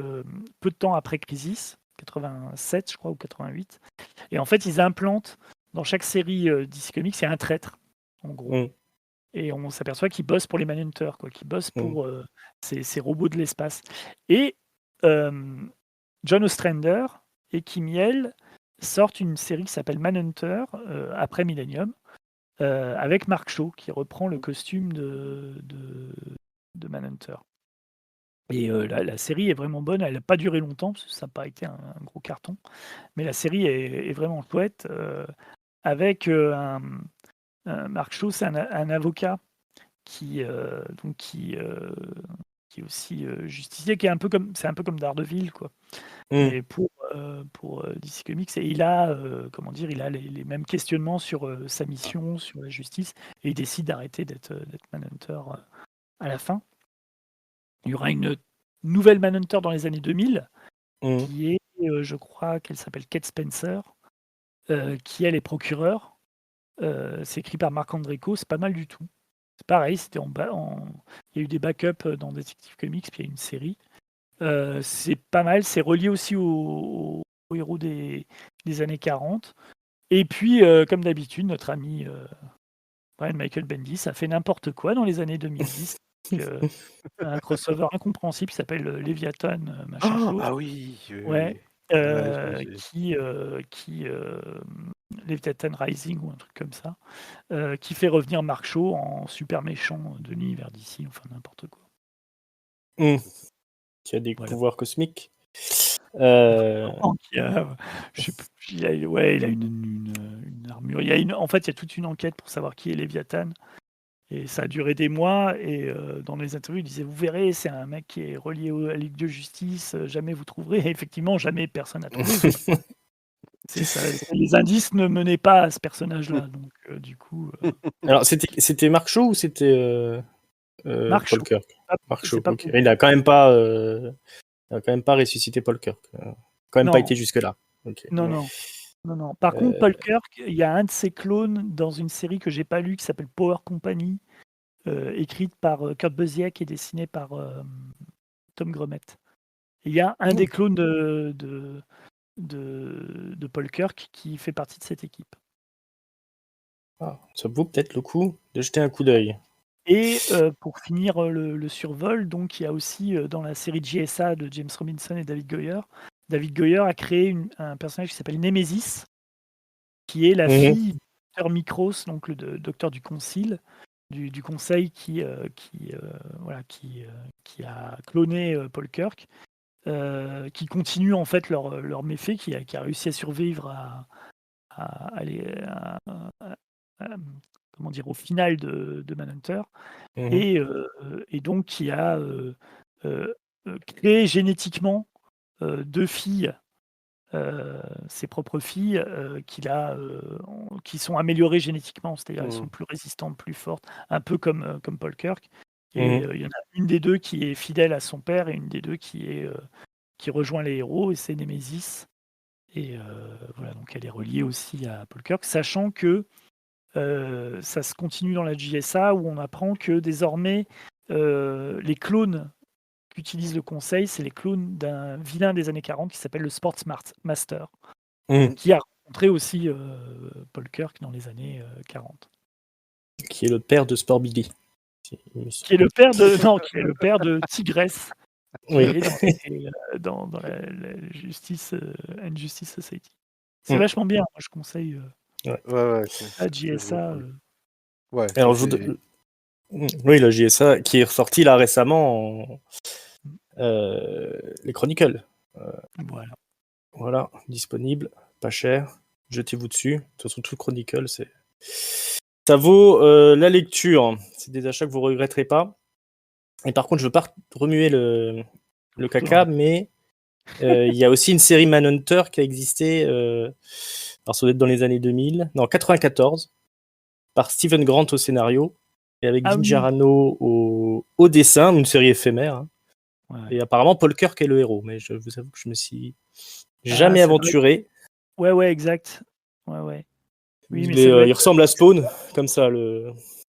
peu de temps après Crisis, 87 je crois ou 88. Et en fait ils implantent dans chaque série DC Comics, c'est un traître en gros. Et on s'aperçoit qu'ils bossent pour les Manhunters, quoi, qu'ils bossent pour ces robots de l'espace. Et John Ostrander et Kim Yale sortent une série qui s'appelle Manhunter après Millennium, avec Mark Shaw qui reprend le costume de Manhunter. Et la série est vraiment bonne, elle n'a pas duré longtemps, parce que ça n'a pas été un gros carton, mais la série est vraiment chouette, avec Mark Shaw, c'est un avocat qui est aussi justicier, qui est un peu comme Daredevil, quoi. Mais pour DC Comics, et il a comment dire, il a les mêmes questionnements sur sa mission, sur la justice, et il décide d'arrêter d'être Manhunter à la fin. Il y aura une nouvelle Manhunter dans les années 2000 qui est, je crois qu'elle s'appelle Kate Spencer, qui elle est procureure. C'est écrit par Marc Andreyko, c'est pas mal du tout. C'est pareil, c'était il y a eu des backups dans Detective Comics, puis il y a une série. C'est pas mal, c'est relié aussi aux héros des années 40. Et puis, comme d'habitude, notre ami Brian Michael Bendis a fait n'importe quoi dans les années 2010. Un crossover incompréhensible qui s'appelle Léviathan, machin chose. Ah oui, Ouais, Ouais, qui Leviathan Rising ou un truc comme ça, qui fait revenir Mark Shaw en super méchant de l'univers d'ici, enfin n'importe quoi. Qui a des Voilà. pouvoirs cosmiques. Il a une armure. En fait, il y a toute une enquête pour savoir qui est Léviathan. Et ça a duré des mois. Et dans les interviews, il disait vous verrez, c'est un mec qui est relié à la Ligue de Justice. Jamais vous trouverez. Et effectivement, jamais personne n'a trouvé. C'est ça. Les indices ne menaient pas à ce personnage-là. Donc, du coup. Alors, c'était Mark Shaw ou c'était Mark Paul Shaw. Kirk? Mark Shaw. Pas Ok. Il a quand même pas ressuscité Paul Kirk. Quand même Non. pas été jusque là. Okay. Non. Par contre, Paul Kirk, il y a un de ses clones dans une série que j'ai pas lue qui s'appelle Power Company, écrite par Kurt Busiek et dessinée par Tom Grummett. Il y a un des clones de Paul Kirk qui fait partie de cette équipe. Ça vaut peut-être le coup de jeter un coup d'œil. Et pour finir le survol, donc il y a aussi dans la série JSA de James Robinson et David Goyer. David Goyer a créé un personnage qui s'appelle Nemesis, qui est la fille du docteur Micros, donc le docteur du Concile, du Conseil qui a cloné Paul Kirk, qui continue en fait leur méfait, qui a réussi à survivre comment dire, au final de Manhunter, et donc qui a créé génétiquement deux filles, ses propres filles, qui sont améliorées génétiquement, c'est-à-dire elles sont plus résistantes, plus fortes, un peu comme Paul Kirk. Et il y en a une des deux qui est fidèle à son père et une des deux qui rejoint les héros, et c'est Nemesis. Et voilà, donc elle est reliée aussi à Paul Kirk, sachant que ça se continue dans la JSA où on apprend que désormais les clones qu'utilise le Conseil, c'est les clones d'un vilain des années 40 qui s'appelle le Sports Master, qui a rencontré aussi Paul Kirk dans les années 40. Qui est le père de Sport Billy. Qui est le père de Tigress, qui est dans la Justice and Justice Society. C'est vachement bien, moi je conseille la JSA. Alors, oui, la JSA qui est ressortie là récemment les Chronicles. Voilà, disponible, pas cher. Jetez-vous dessus. De toute façon, tout Chronicle, ça vaut la lecture. C'est des achats que vous regretterez pas. Et par contre, je veux pas remuer le caca, mais il y a aussi une série Manhunter qui a existé. Alors, ça doit être dans les années 2000, non 94, par Steven Grant au scénario et avec Vin Jarano au dessin, une série éphémère. Hein. Ouais. Et apparemment, Paul Kirk est le héros, mais je vous avoue que je me suis jamais aventuré. Ouais, exact. Ouais. Oui, il ressemble à Spawn, comme ça.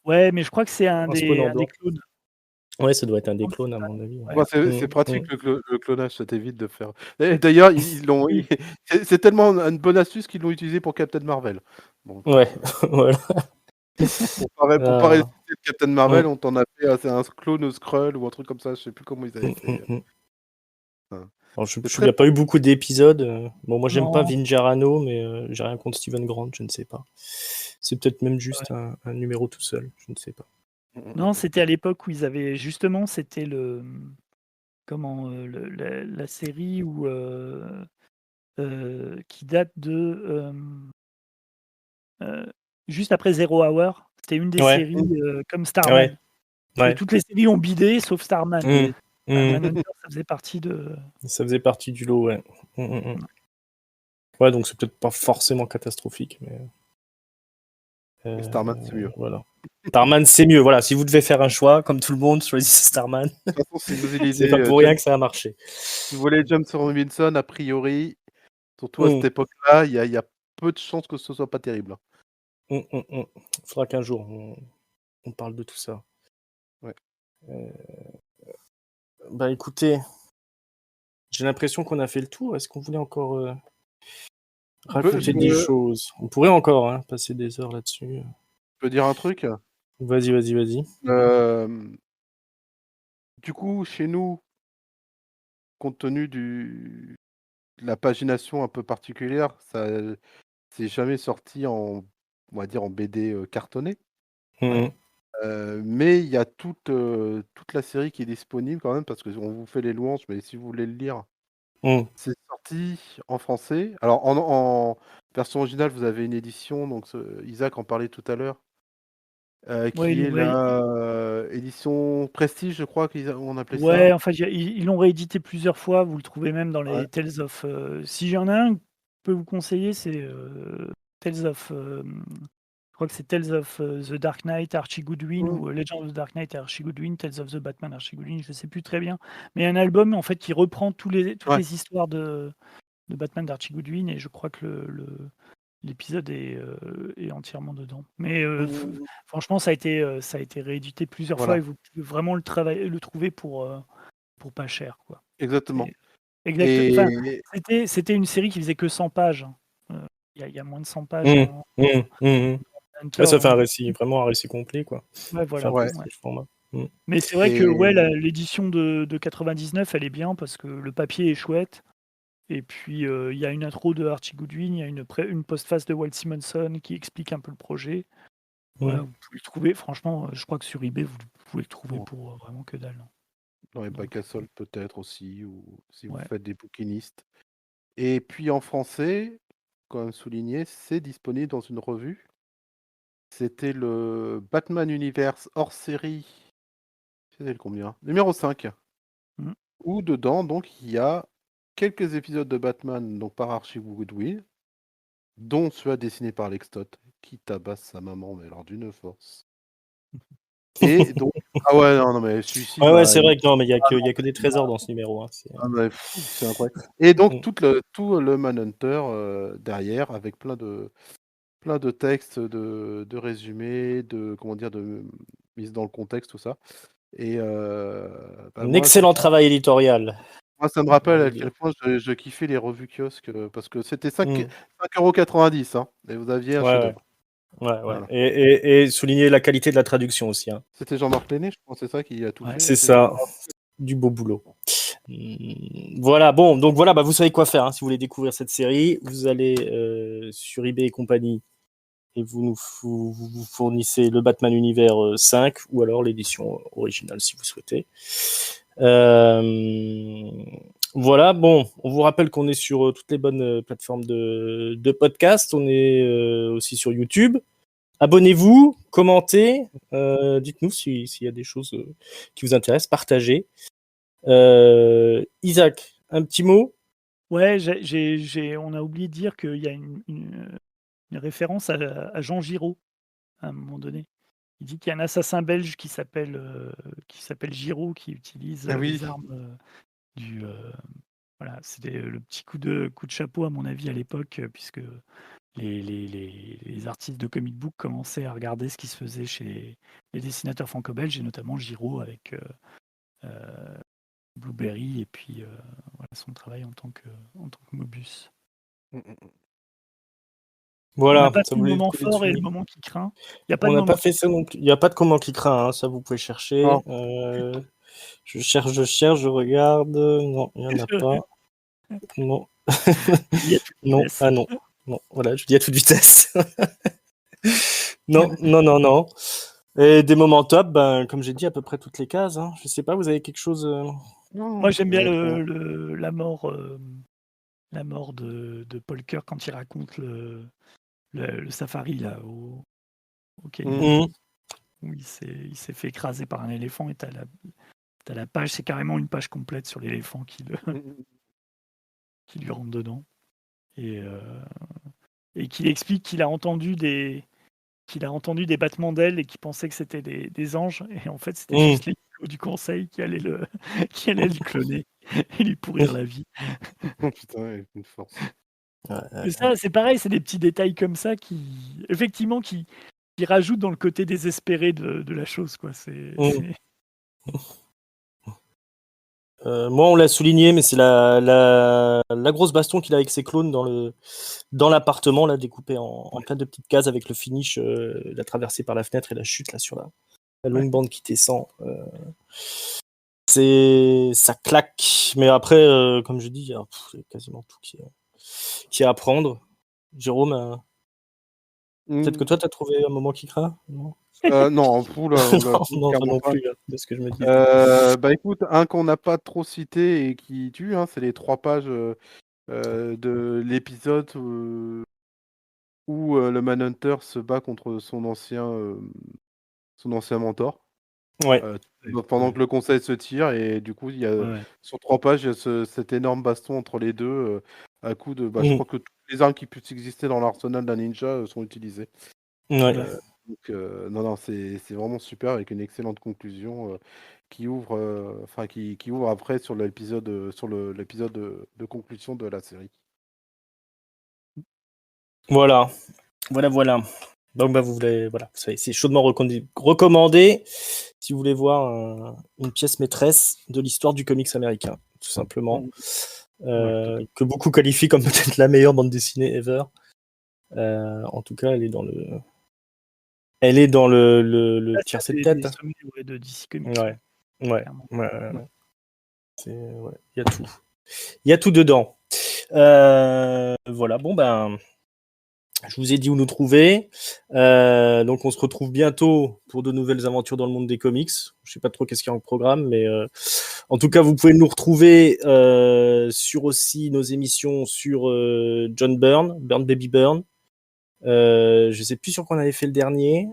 Ouais, mais je crois que c'est un des clones. Ouais, ça doit être un des clones, à mon avis. Ouais. Ouais, c'est pratique le clonage, ça t'évite de faire. D'ailleurs, ils l'ont. C'est tellement une bonne astuce qu'ils l'ont utilisé pour Captain Marvel. Donc, ouais, voilà. Pour pas résister le Captain Marvel, on t'en a fait un clone Skrull ou un truc comme ça, je sais plus comment ils avaient fait. Alors, je n'ai pas eu beaucoup d'épisodes. Bon, moi, j'aime pas Vin Jarano, mais j'ai rien contre Steven Grant, je ne sais pas. C'est peut-être même juste un numéro tout seul, je ne sais pas. Non, c'était à l'époque où ils avaient justement, c'était la série où qui date de juste après Zero Hour. C'était une des séries comme Starman. Ouais. Et toutes les séries ont bidé sauf Starman. Manhunter, ça faisait partie de. Ça faisait partie du lot, ouais. Ouais, donc c'est peut-être pas forcément catastrophique, mais. Starman, c'est mieux. Voilà. Starman, c'est mieux. Voilà, si vous devez faire un choix, comme tout le monde, choisissez Starman. De toute façon, si vous c'est pas pour rien que ça a marché. Si vous voulez James Robinson, a priori, surtout à cette époque-là, il y a peu de chances que ce soit pas terrible. Il faudra qu'un jour on parle de tout ça. Ouais. Bah écoutez, J'ai l'impression qu'on a fait le tour. Est-ce qu'on voulait encore rajouter des choses? On pourrait encore passer des heures là-dessus. Je peux dire un truc? Vas-y. Du coup, chez nous, compte tenu de la pagination un peu particulière, ça c'est jamais sorti on va dire en BD cartonné. Mhm. Mais il y a toute la série qui est disponible quand même, parce qu'on vous fait les louanges, mais si vous voulez le lire, Mhm. c'est sorti en français. Alors en version originale, vous avez une édition, donc Isaac en parlait tout à l'heure, qui est la édition Prestige, je crois qu'on appelait ça. Ouais, en fait, ils l'ont réédité plusieurs fois. Vous le trouvez même dans les Ouais. Tales of. Si j'en ai un que je peux vous conseiller, c'est Tales of. Je crois que c'est Tales of the Dark Knight, Archie Goodwin, ou Legend of the Dark Knight, Archie Goodwin, Tales of the Batman, Archie Goodwin, je ne sais plus très bien. Mais il y a un album en fait qui reprend toutes Ouais. les histoires de Batman d'Archie Goodwin, et je crois que l'épisode est entièrement dedans. Mais franchement, ça a été réédité plusieurs fois, Voilà, et vous pouvez vraiment le trouver pour pas cher, quoi. exactement. Enfin, Et c'était une série qui faisait que 100 pages. Il y a moins de 100 pages Mhm. dans Mhm. Hunter, Ça fait hein. vraiment un récit complet, quoi. Ouais, Fait voilà. un ouais. prestige format. Mhm. Mais c'est vrai que Et l'édition de 99, elle est bien parce que le papier est chouette. Et puis, il y a une intro de Archie Goodwin, il y a une postface de Walt Simonson qui explique un peu le projet. Voilà, Mhm. vous pouvez le trouver. Franchement, je crois que sur eBay, vous pouvez le trouver Ouais. pour vraiment que dalle. dans les Donc, bacs à soldes peut-être aussi, ou si vous ouais. faites des bouquinistes. Et puis en français, quand même souligné, c'est disponible dans une revue. C'était le Batman Universe hors série, c'était le combien? Numéro 5. Mm. Où dedans, donc, il y a quelques épisodes de Batman, donc par Archie Goodwin, dont celui dessiné par Lex Toth, qui tabasse sa maman, mais alors d'une force. Et donc, ah ouais, non, mais celui-ci, Ouais, c'est vrai que non, mais il y a ah que des trésors dans ce numéro. ah, mais c'est incroyable. Et donc, Mhm. tout le Manhunter derrière, avec plein de textes, de résumés, comment dire, de mise dans le contexte, tout ça. Et bah, Un excellent travail éditorial. moi, ça me rappelle à quel point je kiffais les revues kiosques, parce que c'était 5,90 €, hein, et vous aviez un Ouais. chef-d'œuvre. Ouais. Voilà. Et souligner la qualité de la traduction aussi. C'était Jean-Marc Lenné, je pense, c'est ça qui a tout Ouais. fait. C'est ça, du beau boulot. Voilà, bon, donc voilà, vous savez quoi faire si vous voulez découvrir cette série. Vous allez sur eBay et compagnie et vous fournissez le Batman Univers 5 ou alors l'édition originale si vous souhaitez. Voilà, bon, on vous rappelle qu'on est sur toutes les bonnes plateformes de podcast. On est aussi sur YouTube. Abonnez-vous, commentez, dites-nous s'il y a des choses qui vous intéressent, partagez. Isaac, un petit mot? Ouais, on a oublié de dire qu'il y a une référence à Jean Giraud, à un moment donné. Il dit qu'il y a un assassin belge qui s'appelle Giraud, qui utilise Ah oui. les armes du. Voilà, c'était le petit coup de chapeau, à mon avis, à l'époque, puisque les artistes de comic book commençaient à regarder ce qui se faisait chez les dessinateurs franco-belges, et notamment Giraud avec Blueberry, et puis voilà, son travail en tant que Mobius. On n'a Voilà, pas ça fait le voulait moment tomber fort et dessus. le moment qui craint. Il n'y a pas On de n'a moment. pas fait ça non plus. Il n'y a pas de comment qui craint, ça vous pouvez chercher. Non. Je cherche, je regarde. Non, il n'y en a pas. Non. Il y a toute Non, vitesse. non. Non, voilà, je dis à toute vitesse. Non. Et des moments top, comme j'ai dit, à peu près toutes les cases. Je sais pas, vous avez quelque chose Non, Moi, j'aime bien honnêtement. la mort de Paul Kirk quand il raconte le safari là au Kenya, où il s'est fait écraser par un éléphant, et t'as la page, c'est carrément une page complète sur l'éléphant qui lui rentre dedans, et qu'il explique qu'il a entendu des battements d'ailes et qu'il pensait que c'était des anges, et en fait c'était juste les du conseil qui allaient le cloner et lui pourrir la vie. Putain, avec une force. Et ça, c'est pareil, c'est des petits détails comme ça qui rajoutent dans le côté désespéré de la chose, quoi. Moi, on l'a souligné, mais c'est la grosse baston qu'il a avec ses clones dans l'appartement, là, découpé en plein de petites cases avec le finish, la traversée par la fenêtre et la chute là sur la longue bande qui descend. Ça claque, mais après, comme je dis, il y a quasiment tout qui est à prendre. Jérôme, peut-être que toi, tu as trouvé un moment qui craint, non? Non, Non, pas non plus, là, de ce que je me dis. Bah écoute, un qu'on n'a pas trop cité et qui tue, hein, c'est les 3 pages de l'épisode où le Manhunter se bat contre son ancien mentor. Ouais. Donc pendant que le conseil se tire, et du coup, il y a sur 3 pages, il y a cet énorme baston entre les deux, à coup de. Je crois que toutes les armes qui puissent exister dans l'arsenal d'un ninja sont utilisées. Ouais. Donc, non, c'est vraiment super, avec une excellente conclusion qui ouvre, qui ouvre après sur l'épisode de conclusion de la série. Voilà. Donc vous voulez, voilà, c'est chaudement recommandé si vous voulez voir une pièce maîtresse de l'histoire du comics américain, tout simplement, que beaucoup qualifient comme peut-être la meilleure bande dessinée ever. En tout cas, elle est dans le tiercé de tête. De DC Comics. Ouais. Il y a tout. Il y a tout dedans. Voilà, bon ben. Je vous ai dit où nous trouver. Donc, on se retrouve bientôt pour de nouvelles aventures dans le monde des comics. Je sais pas trop qu'est-ce qu'il y a en programme, mais en tout cas, vous pouvez nous retrouver sur aussi nos émissions sur John Byrne Baby Byrne. Je sais plus sur quoi on avait fait le dernier.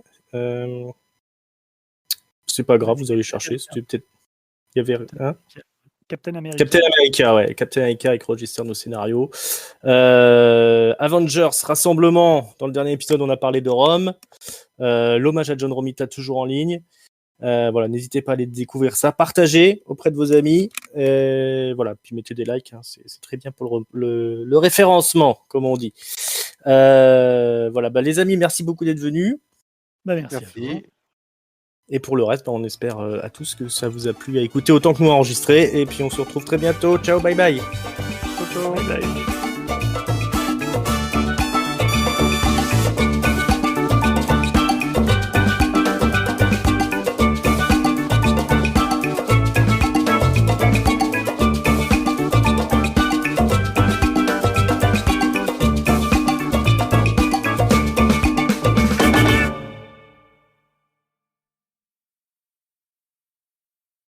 C'est pas grave, vous allez chercher. C'était peut-être. Il y avait. Captain America. Captain America avec Roger Stern au scénario. Avengers, Rassemblement. Dans le dernier épisode, on a parlé de Rome. L'hommage à John Romita toujours en ligne. Voilà, n'hésitez pas à aller découvrir ça. Partagez auprès de vos amis. Voilà, puis mettez des likes. Hein, c'est très bien pour le référencement, comme on dit. Voilà, les amis, merci beaucoup d'être venus. Merci. Et pour le reste, on espère à tous que ça vous a plu à écouter autant que nous à enregistrer. Et puis on se retrouve très bientôt. Ciao, bye bye. Ciao. Bye bye.